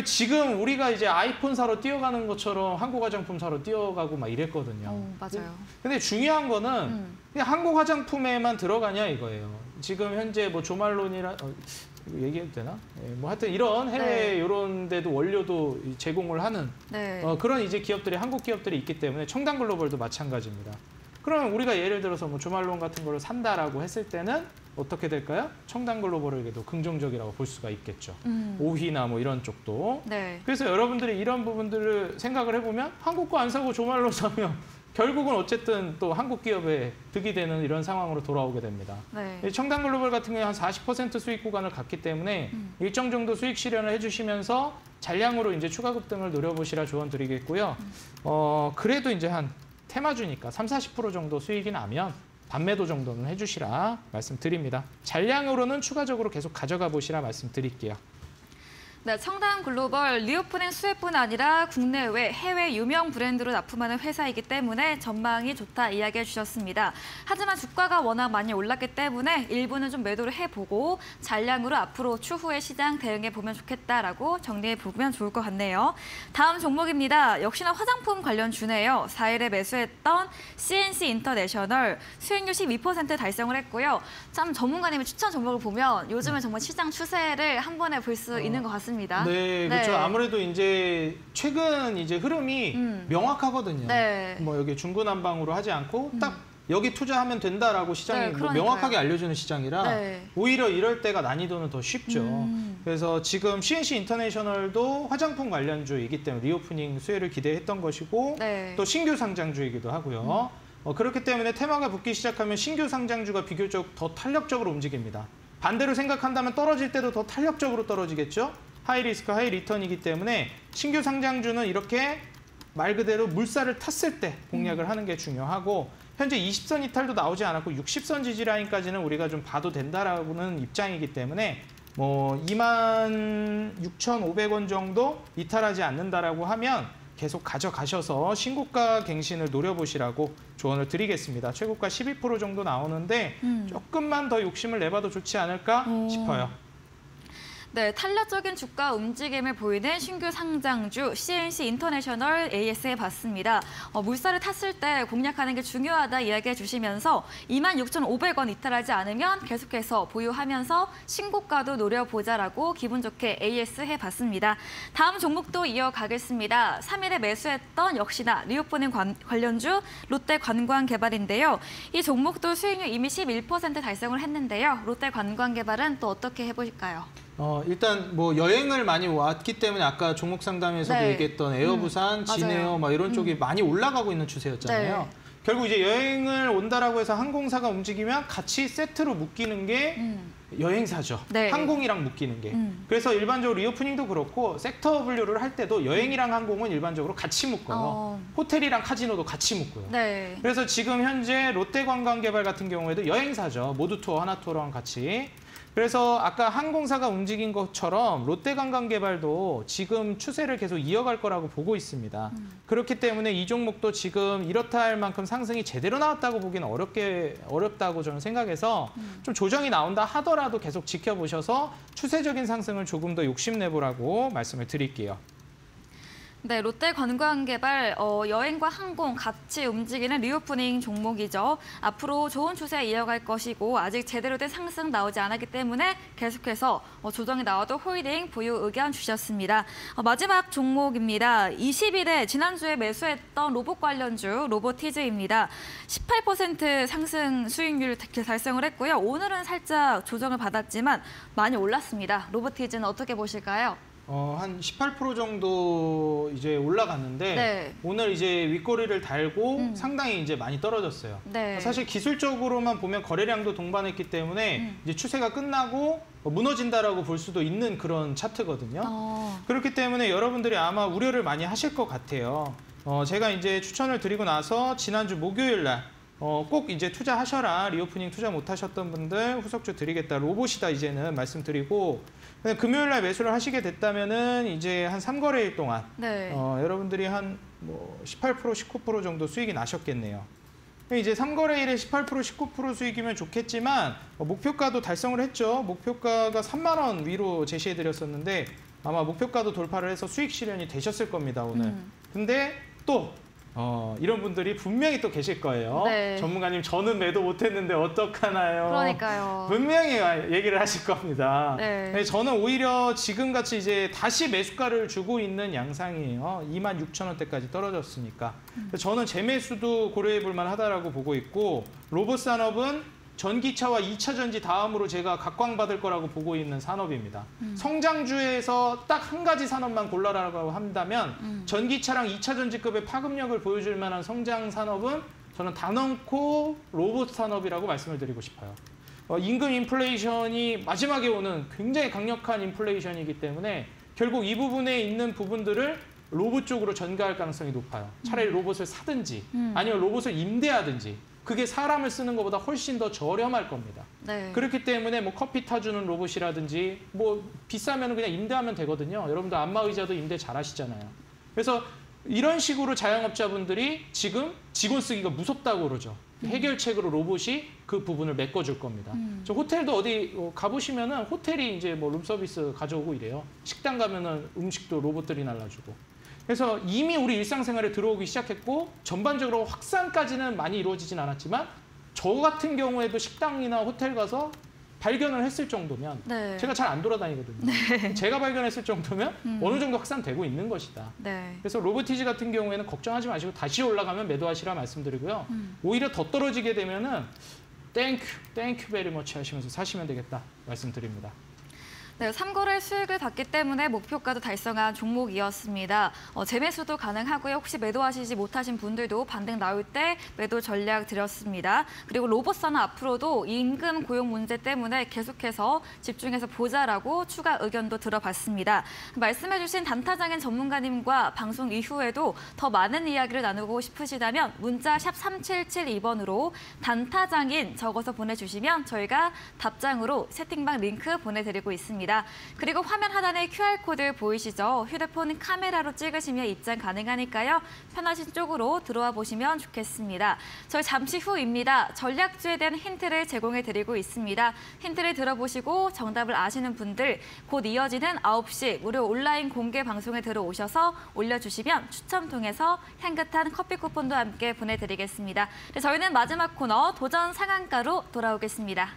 지금 우리가 이제 아이폰 사러 뛰어가는 것처럼 한국 화장품 사러 뛰어가고 막 이랬거든요. 맞아요. 근데 중요한 거는 그냥 한국 화장품에만 들어가냐 이거예요. 지금 현재 뭐 조말론이라 얘기해도 되나? 뭐 하여튼 이런 해외 네. 이런 데도 원료도 제공을 하는 네. 그런 이제 기업들이 한국 기업들이 있기 때문에 청담 글로벌도 마찬가지입니다. 그러면 우리가 예를 들어서 뭐 조말론 같은 거를 산다라고 했을 때는 어떻게 될까요? 청담 글로벌에게도 긍정적이라고 볼 수가 있겠죠. 오휘나 뭐 이런 쪽도. 네. 그래서 여러분들이 이런 부분들을 생각을 해보면 한국 거 안 사고 조말론 사면 결국은 어쨌든 또 한국 기업에 득이 되는 이런 상황으로 돌아오게 됩니다. 네. 청담 글로벌 같은 경우에 한 40% 수익 구간을 갖기 때문에 일정 정도 수익 실현을 해주시면서 잔량으로 이제 추가 급등을 노려보시라 조언 드리겠고요. 그래도 이제 한 테마주니까 30~40% 정도 수익이 나면 반매도 정도는 해주시라 말씀드립니다. 잔량으로는 추가적으로 계속 가져가 보시라 말씀드릴게요. 네, 청담 글로벌 리오프닝 수혜뿐 아니라 국내외 해외 유명 브랜드로 납품하는 회사이기 때문에 전망이 좋다 이야기해 주셨습니다. 하지만 주가가 워낙 많이 올랐기 때문에 일부는 좀 매도를 해보고 잔량으로 앞으로 추후에 시장 대응해 보면 좋겠다라고 정리해 보면 좋을 것 같네요. 다음 종목입니다. 역시나 화장품 관련 주네요. 4일에 매수했던 CNC 인터내셔널 수익률 12% 달성을 했고요. 참 전문가님의 추천 종목을 보면 요즘은 정말 시장 추세를 한 번에 볼 수 있는 것 같습니다. 네, 그렇죠. 네. 아무래도 이제 최근 이제 흐름이 명확하거든요. 네. 뭐 여기 중구난방으로 하지 않고 딱 여기 투자하면 된다라고 시장이 네, 뭐 그러니까요. 명확하게 알려주는 시장이라 네. 오히려 이럴 때가 난이도는 더 쉽죠. 그래서 지금 CNC 인터내셔널도 화장품 관련주이기 때문에 리오프닝 수혜를 기대했던 것이고 네. 또 신규 상장주이기도 하고요. 그렇기 때문에 테마가 붙기 시작하면 신규 상장주가 비교적 더 탄력적으로 움직입니다. 반대로 생각한다면 떨어질 때도 더 탄력적으로 떨어지겠죠. 하이 리스크, 하이 리턴이기 때문에 신규 상장주는 이렇게 말 그대로 물살을 탔을 때 공략을 하는 게 중요하고 현재 20선 이탈도 나오지 않았고 60선 지지 라인까지는 우리가 좀 봐도 된다라는 입장이기 때문에 뭐 26,500원 정도 이탈하지 않는다라고 하면 계속 가져가셔서 신고가 갱신을 노려보시라고 조언을 드리겠습니다. 최고가 12% 정도 나오는데 조금만 더 욕심을 내봐도 좋지 않을까 싶어요. 네, 탄력적인 주가 움직임을 보이는 신규 상장주 CNC 인터내셔널 AS에 봤습니다. 물살을 탔을 때 공략하는 게 중요하다 이야기해 주시면서 26,500원 이탈하지 않으면 계속해서 보유하면서 신고가도 노려보자라고 기분 좋게 AS 해봤습니다. 다음 종목도 이어가겠습니다. 3일에 매수했던 역시나 리오프닝 관련주 롯데관광개발인데요. 이 종목도 수익률 이미 11% 달성을 했는데요. 롯데관광개발은 또 어떻게 해보실까요? 일단 뭐 여행을 많이 왔기 때문에 아까 종목 상담에서도 네. 얘기했던 에어부산, 진에어 막 이런 쪽이 많이 올라가고 있는 추세였잖아요. 네. 결국 이제 여행을 온다라고 해서 항공사가 움직이면 같이 세트로 묶이는 게 여행사죠. 네. 항공이랑 묶이는 게. 그래서 일반적으로 리오프닝도 그렇고 섹터 분류를 할 때도 여행이랑 항공은 일반적으로 같이 묶어요. 호텔이랑 카지노도 같이 묶고요. 네. 그래서 지금 현재 롯데관광개발 같은 경우에도 여행사죠. 모두투어, 하나투어랑 같이. 그래서 아까 항공사가 움직인 것처럼 롯데관광개발도 지금 추세를 계속 이어갈 거라고 보고 있습니다. 그렇기 때문에 이 종목도 지금 이렇다 할 만큼 상승이 제대로 나왔다고 보기는 어렵다고 저는 생각해서 좀 조정이 나온다 하더라도 계속 지켜보셔서 추세적인 상승을 조금 더 욕심내보라고 말씀을 드릴게요. 네, 롯데관광개발 여행과 항공 같이 움직이는 리오프닝 종목이죠. 앞으로 좋은 추세 이어갈 것이고 아직 제대로 된 상승 나오지 않았기 때문에 계속해서 조정이 나와도 홀딩 보유 의견 주셨습니다. 마지막 종목입니다. 20일에 지난주에 매수했던 로봇 관련주 로보티즈입니다. 18% 상승 수익률 달성을 했고요. 오늘은 살짝 조정을 받았지만 많이 올랐습니다. 로보티즈는 어떻게 보실까요? 한 18% 정도 이제 올라갔는데 네. 오늘 이제 윗꼬리를 달고 상당히 이제 많이 떨어졌어요. 네. 사실 기술적으로만 보면 거래량도 동반했기 때문에 이제 추세가 끝나고 무너진다라고 볼 수도 있는 그런 차트거든요. 그렇기 때문에 여러분들이 아마 우려를 많이 하실 것 같아요. 제가 이제 추천을 드리고 나서 지난주 목요일 날 꼭 이제 투자하셔라. 리오프닝 투자 못 하셨던 분들 후속주 드리겠다. 로봇이다 이제는 말씀드리고 금요일 날 매수를 하시게 됐다면은 이제 한 3거래일 동안 네. 여러분들이 한 뭐 18%, 19% 정도 수익이 나셨겠네요. 이제 3거래일에 18%, 19% 수익이면 좋겠지만 목표가도 달성을 했죠. 목표가가 3만 원 위로 제시해 드렸었는데 아마 목표가도 돌파를 해서 수익 실현이 되셨을 겁니다, 오늘. 근데 또 이런 분들이 분명히 또 계실 거예요. 네. 전문가님, 저는 매도 못했는데 어떡하나요? 그러니까요. 분명히 얘기를 하실 겁니다. 네. 저는 오히려 지금같이 이제 다시 매수가를 주고 있는 양상이에요. 26,000원대까지 떨어졌으니까. 저는 재매수도 고려해 볼 만하다라고 보고 있고 로봇 산업은 전기차와 2차 전지 다음으로 제가 각광받을 거라고 보고 있는 산업입니다. 성장주에서 딱 한 가지 산업만 골라라고 한다면 전기차랑 2차 전지급의 파급력을 보여줄 만한 성장 산업은 저는 단언코 로봇 산업이라고 말씀을 드리고 싶어요. 임금 인플레이션이 마지막에 오는 굉장히 강력한 인플레이션이기 때문에 결국 이 부분에 있는 부분들을 로봇 쪽으로 전가할 가능성이 높아요. 차라리 로봇을 사든지 아니면 로봇을 임대하든지 그게 사람을 쓰는 것보다 훨씬 더 저렴할 겁니다. 네. 그렇기 때문에 뭐 커피 타주는 로봇이라든지 뭐 비싸면 그냥 임대하면 되거든요. 여러분들 안마의자도 임대 잘 하시잖아요. 그래서 이런 식으로 자영업자분들이 지금 직원 쓰기가 무섭다고 그러죠. 해결책으로 로봇이 그 부분을 메꿔줄 겁니다. 저 호텔도 어디 가보시면은 호텔이 이제 뭐 룸서비스 가져오고 이래요. 식당 가면은 음식도 로봇들이 날라주고. 그래서 이미 우리 일상생활에 들어오기 시작했고 전반적으로 확산까지는 많이 이루어지진 않았지만 저 같은 경우에도 식당이나 호텔 가서 발견을 했을 정도면 네. 제가 잘 안 돌아다니거든요. 네. 제가 발견했을 정도면 어느 정도 확산되고 있는 것이다. 네. 그래서 로보티즈 같은 경우에는 걱정하지 마시고 다시 올라가면 매도하시라 말씀드리고요. 오히려 더 떨어지게 되면은 땡큐 베리 머치 하시면서 사시면 되겠다 말씀드립니다. 네, 3거래 수익을 받기 때문에 목표가도 달성한 종목이었습니다. 재매수도 가능하고요. 혹시 매도하시지 못하신 분들도 반등 나올 때 매도 전략 드렸습니다. 그리고 로봇 산업 앞으로도 임금 고용 문제 때문에 계속해서 집중해서 보자라고 추가 의견도 들어봤습니다. 말씀해주신 단타장인 전문가님과 방송 이후에도 더 많은 이야기를 나누고 싶으시다면 문자 샵 3772번으로 단타장인 적어서 보내주시면 저희가 답장으로 채팅방 링크 보내드리고 있습니다. 그리고 화면 하단에 QR코드 보이시죠? 휴대폰 카메라로 찍으시면 입장 가능하니까요. 편하신 쪽으로 들어와 보시면 좋겠습니다. 저희 잠시 후입니다. 전략주에 대한 힌트를 제공해드리고 있습니다. 힌트를 들어보시고 정답을 아시는 분들 곧 이어지는 9시 무료 온라인 공개 방송에 들어오셔서 올려주시면 추첨 통해서 향긋한 커피 쿠폰도 함께 보내드리겠습니다. 네, 저희는 마지막 코너 도전 상한가로 돌아오겠습니다.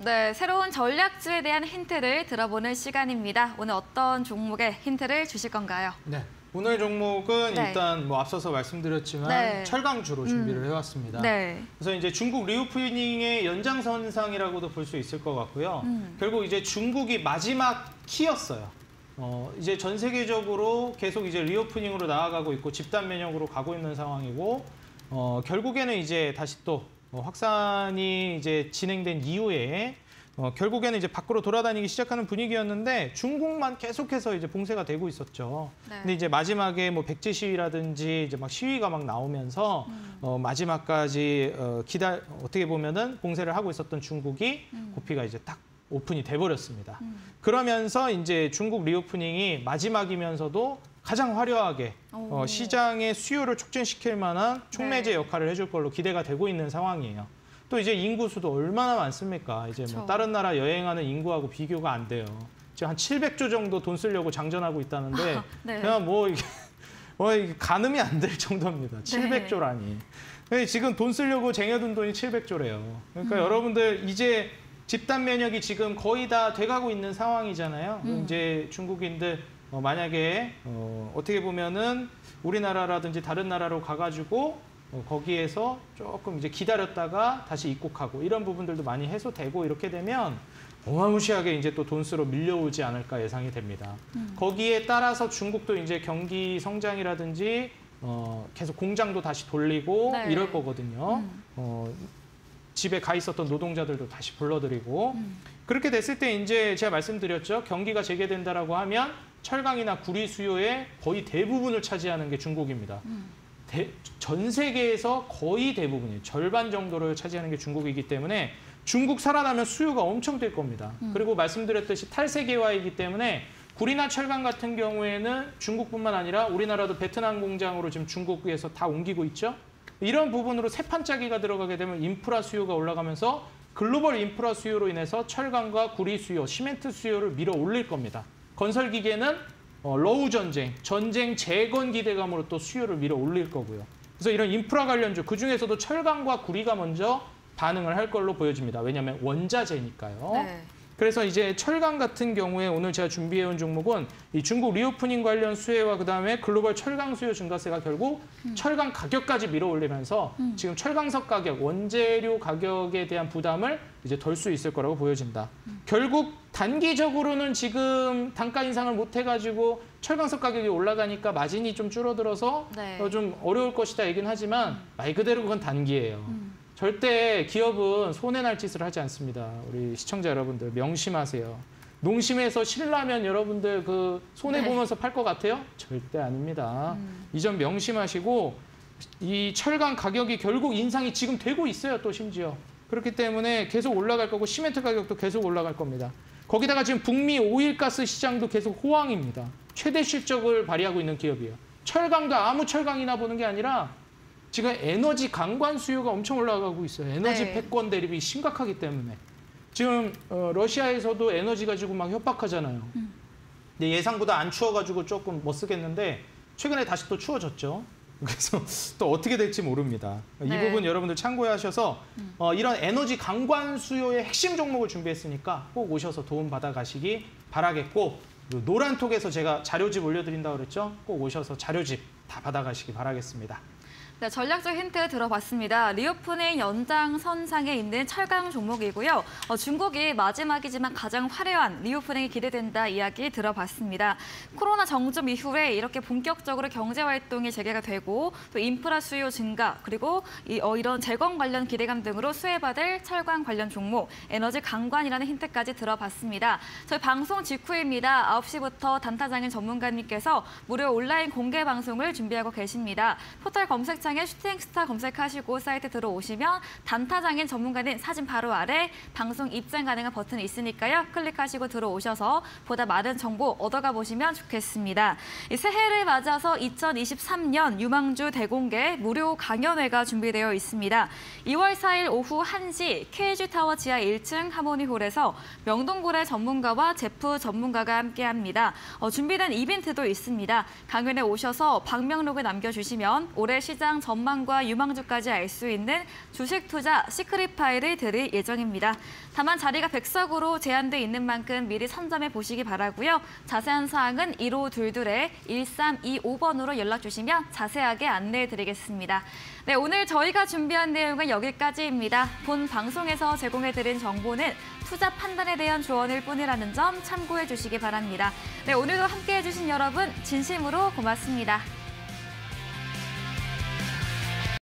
네, 새로운 전략주에 대한 힌트를 들어보는 시간입니다. 오늘 어떤 종목에 힌트를 주실 건가요? 네, 오늘 종목은 네. 일단 뭐 앞서서 말씀드렸지만 네. 철강주로 준비를 해왔습니다. 네. 그래서 이제 중국 리오프닝의 연장선상이라고도 볼 수 있을 것 같고요. 결국 이제 중국이 마지막 키였어요. 이제 전 세계적으로 계속 이제 리오프닝으로 나아가고 있고 집단 면역으로 가고 있는 상황이고 결국에는 이제 다시 또 확산이 이제 진행된 이후에 결국에는 이제 밖으로 돌아다니기 시작하는 분위기였는데 중국만 계속해서 이제 봉쇄가 되고 있었죠. 네. 근데 이제 마지막에 뭐 백지 시위라든지 이제 막 시위가 막 나오면서 마지막까지 어떻게 보면은 봉쇄를 하고 있었던 중국이 고피가 이제 딱 오픈이 돼버렸습니다. 그러면서 이제 중국 리오프닝이 마지막이면서도 가장 화려하게 시장의 수요를 촉진시킬 만한 촉매제 역할을 해줄 걸로 기대가 되고 있는 상황이에요. 또 이제 인구 수도 얼마나 많습니까? 이제 뭐 다른 나라 여행하는 인구하고 비교가 안 돼요. 지금 한 700조 정도 돈 쓰려고 장전하고 있다는데 네. 그냥 이게 가늠이 안 될 정도입니다. 700조라니. 지금 돈 쓰려고 쟁여둔 돈이 700조래요. 그러니까 여러분들 이제 집단 면역이 지금 거의 다 돼가고 있는 상황이잖아요. 이제 중국인들 만약에 어떻게 보면은 우리나라라든지 다른 나라로 가가지고 거기에서 조금 이제 기다렸다가 다시 입국하고 이런 부분들도 많이 해소되고 이렇게 되면 어마무시하게 이제 또 돈 쓰러 밀려오지 않을까 예상이 됩니다. 거기에 따라서 중국도 이제 경기 성장이라든지 계속 공장도 다시 돌리고 네. 이럴 거거든요. 집에 가 있었던 노동자들도 다시 불러들이고 그렇게 됐을 때 이제 제가 말씀드렸죠. 경기가 재개된다라고 하면 철강이나 구리 수요의 거의 대부분을 차지하는 게 중국입니다. 전 세계에서 거의 대부분이 절반 정도를 차지하는 게 중국이기 때문에 중국 살아나면 수요가 엄청 될 겁니다. 그리고 말씀드렸듯이 탈세계화이기 때문에 구리나 철강 같은 경우에는 중국뿐만 아니라 우리나라도 베트남 공장으로 지금 중국에서 다 옮기고 있죠. 이런 부분으로 새 판짜기가 들어가게 되면 인프라 수요가 올라가면서 글로벌 인프라 수요로 인해서 철강과 구리 수요, 시멘트 수요를 밀어 올릴 겁니다. 건설 기계는 러우 전쟁 재건 기대감으로 또 수요를 밀어 올릴 거고요. 그래서 이런 인프라 관련주, 그중에서도 철강과 구리가 먼저 반응을 할 걸로 보여집니다. 왜냐하면 원자재니까요. 네. 그래서 이제 철강 같은 경우에 오늘 제가 준비해온 종목은 이 중국 리오프닝 관련 수혜와 그다음에 글로벌 철강 수요 증가세가 결국 철강 가격까지 밀어올리면서 지금 철강석 가격, 원재료 가격에 대한 부담을 이제 덜 수 있을 거라고 보여진다. 결국 단기적으로는 지금 단가 인상을 못 해가지고 철강석 가격이 올라가니까 마진이 좀 줄어들어서 네. 좀 어려울 것이다 얘기는 하지만 말 그대로 그건 단기예요. 절대 기업은 손해날 짓을 하지 않습니다. 우리 시청자 여러분들 명심하세요. 농심에서 신라면 여러분들 그 손해 보면서 팔 것 같아요? 절대 아닙니다. 이 점 명심하시고 이 철강 가격이 결국 인상이 지금 되고 있어요. 또 심지어. 그렇기 때문에 계속 올라갈 거고 시멘트 가격도 계속 올라갈 겁니다. 거기다가 지금 북미 오일가스 시장도 계속 호황입니다. 최대 실적을 발휘하고 있는 기업이에요. 철강도 아무 철강이나 보는 게 아니라 지금 에너지 강관 수요가 엄청 올라가고 있어요. 에너지 네. 패권 대립이 심각하기 때문에. 지금 러시아에서도 에너지 가지고 막 협박하잖아요. 근데 예상보다 안 추워가지고 조금 못 쓰겠는데 최근에 다시 또 추워졌죠. 그래서 또 어떻게 될지 모릅니다. 이 네. 부분 여러분들 참고하셔서 이런 에너지 강관 수요의 핵심 종목을 준비했으니까 꼭 오셔서 도움 받아가시기 바라겠고 노란톡에서 제가 자료집 올려드린다고 그랬죠. 꼭 오셔서 자료집 다 받아가시기 바라겠습니다. 네, 전략적 힌트 들어봤습니다. 리오프닝 연장선상에 있는 철강 종목이고요. 중국이 마지막이지만 가장 화려한 리오프닝이 기대된다 이야기 들어봤습니다. 코로나 정점 이후에 이렇게 본격적으로 경제활동이 재개가 되고 또 인프라 수요 증가 그리고 이런 재건 관련 기대감 등으로 수혜받을 철강 관련 종목, 에너지 강관이라는 힌트까지 들어봤습니다. 저희 방송 직후입니다. 9시부터 단타장인 전문가님께서 무료 온라인 공개 방송을 준비하고 계십니다. 포털 검색창 슈팅스타 검색하시고 사이트 들어오시면 단타장인 전문가는 사진 바로 아래 방송 입장 가능한 버튼이 있으니까요. 클릭하시고 들어오셔서 보다 많은 정보 얻어가 보시면 좋겠습니다. 새해를 맞아서 2023년 유망주 대공개 무료 강연회가 준비되어 있습니다. 2월 4일 오후 1시 KG타워 지하 1층 하모니홀에서 명동고래 전문가와 제프 전문가가 함께합니다. 준비된 이벤트도 있습니다. 강연에 오셔서 방명록을 남겨주시면 올해 시장 전망과 유망주까지 알 수 있는 주식 투자 시크릿 파일을 드릴 예정입니다. 다만 자리가 100석으로 제한돼 있는 만큼 미리 선점해 보시기 바라고요. 자세한 사항은 1522-1325번으로 연락 주시면 자세하게 안내해 드리겠습니다. 네, 오늘 저희가 준비한 내용은 여기까지입니다. 본 방송에서 제공해 드린 정보는 투자 판단에 대한 조언일 뿐이라는 점 참고해 주시기 바랍니다. 네, 오늘도 함께해 주신 여러분 진심으로 고맙습니다.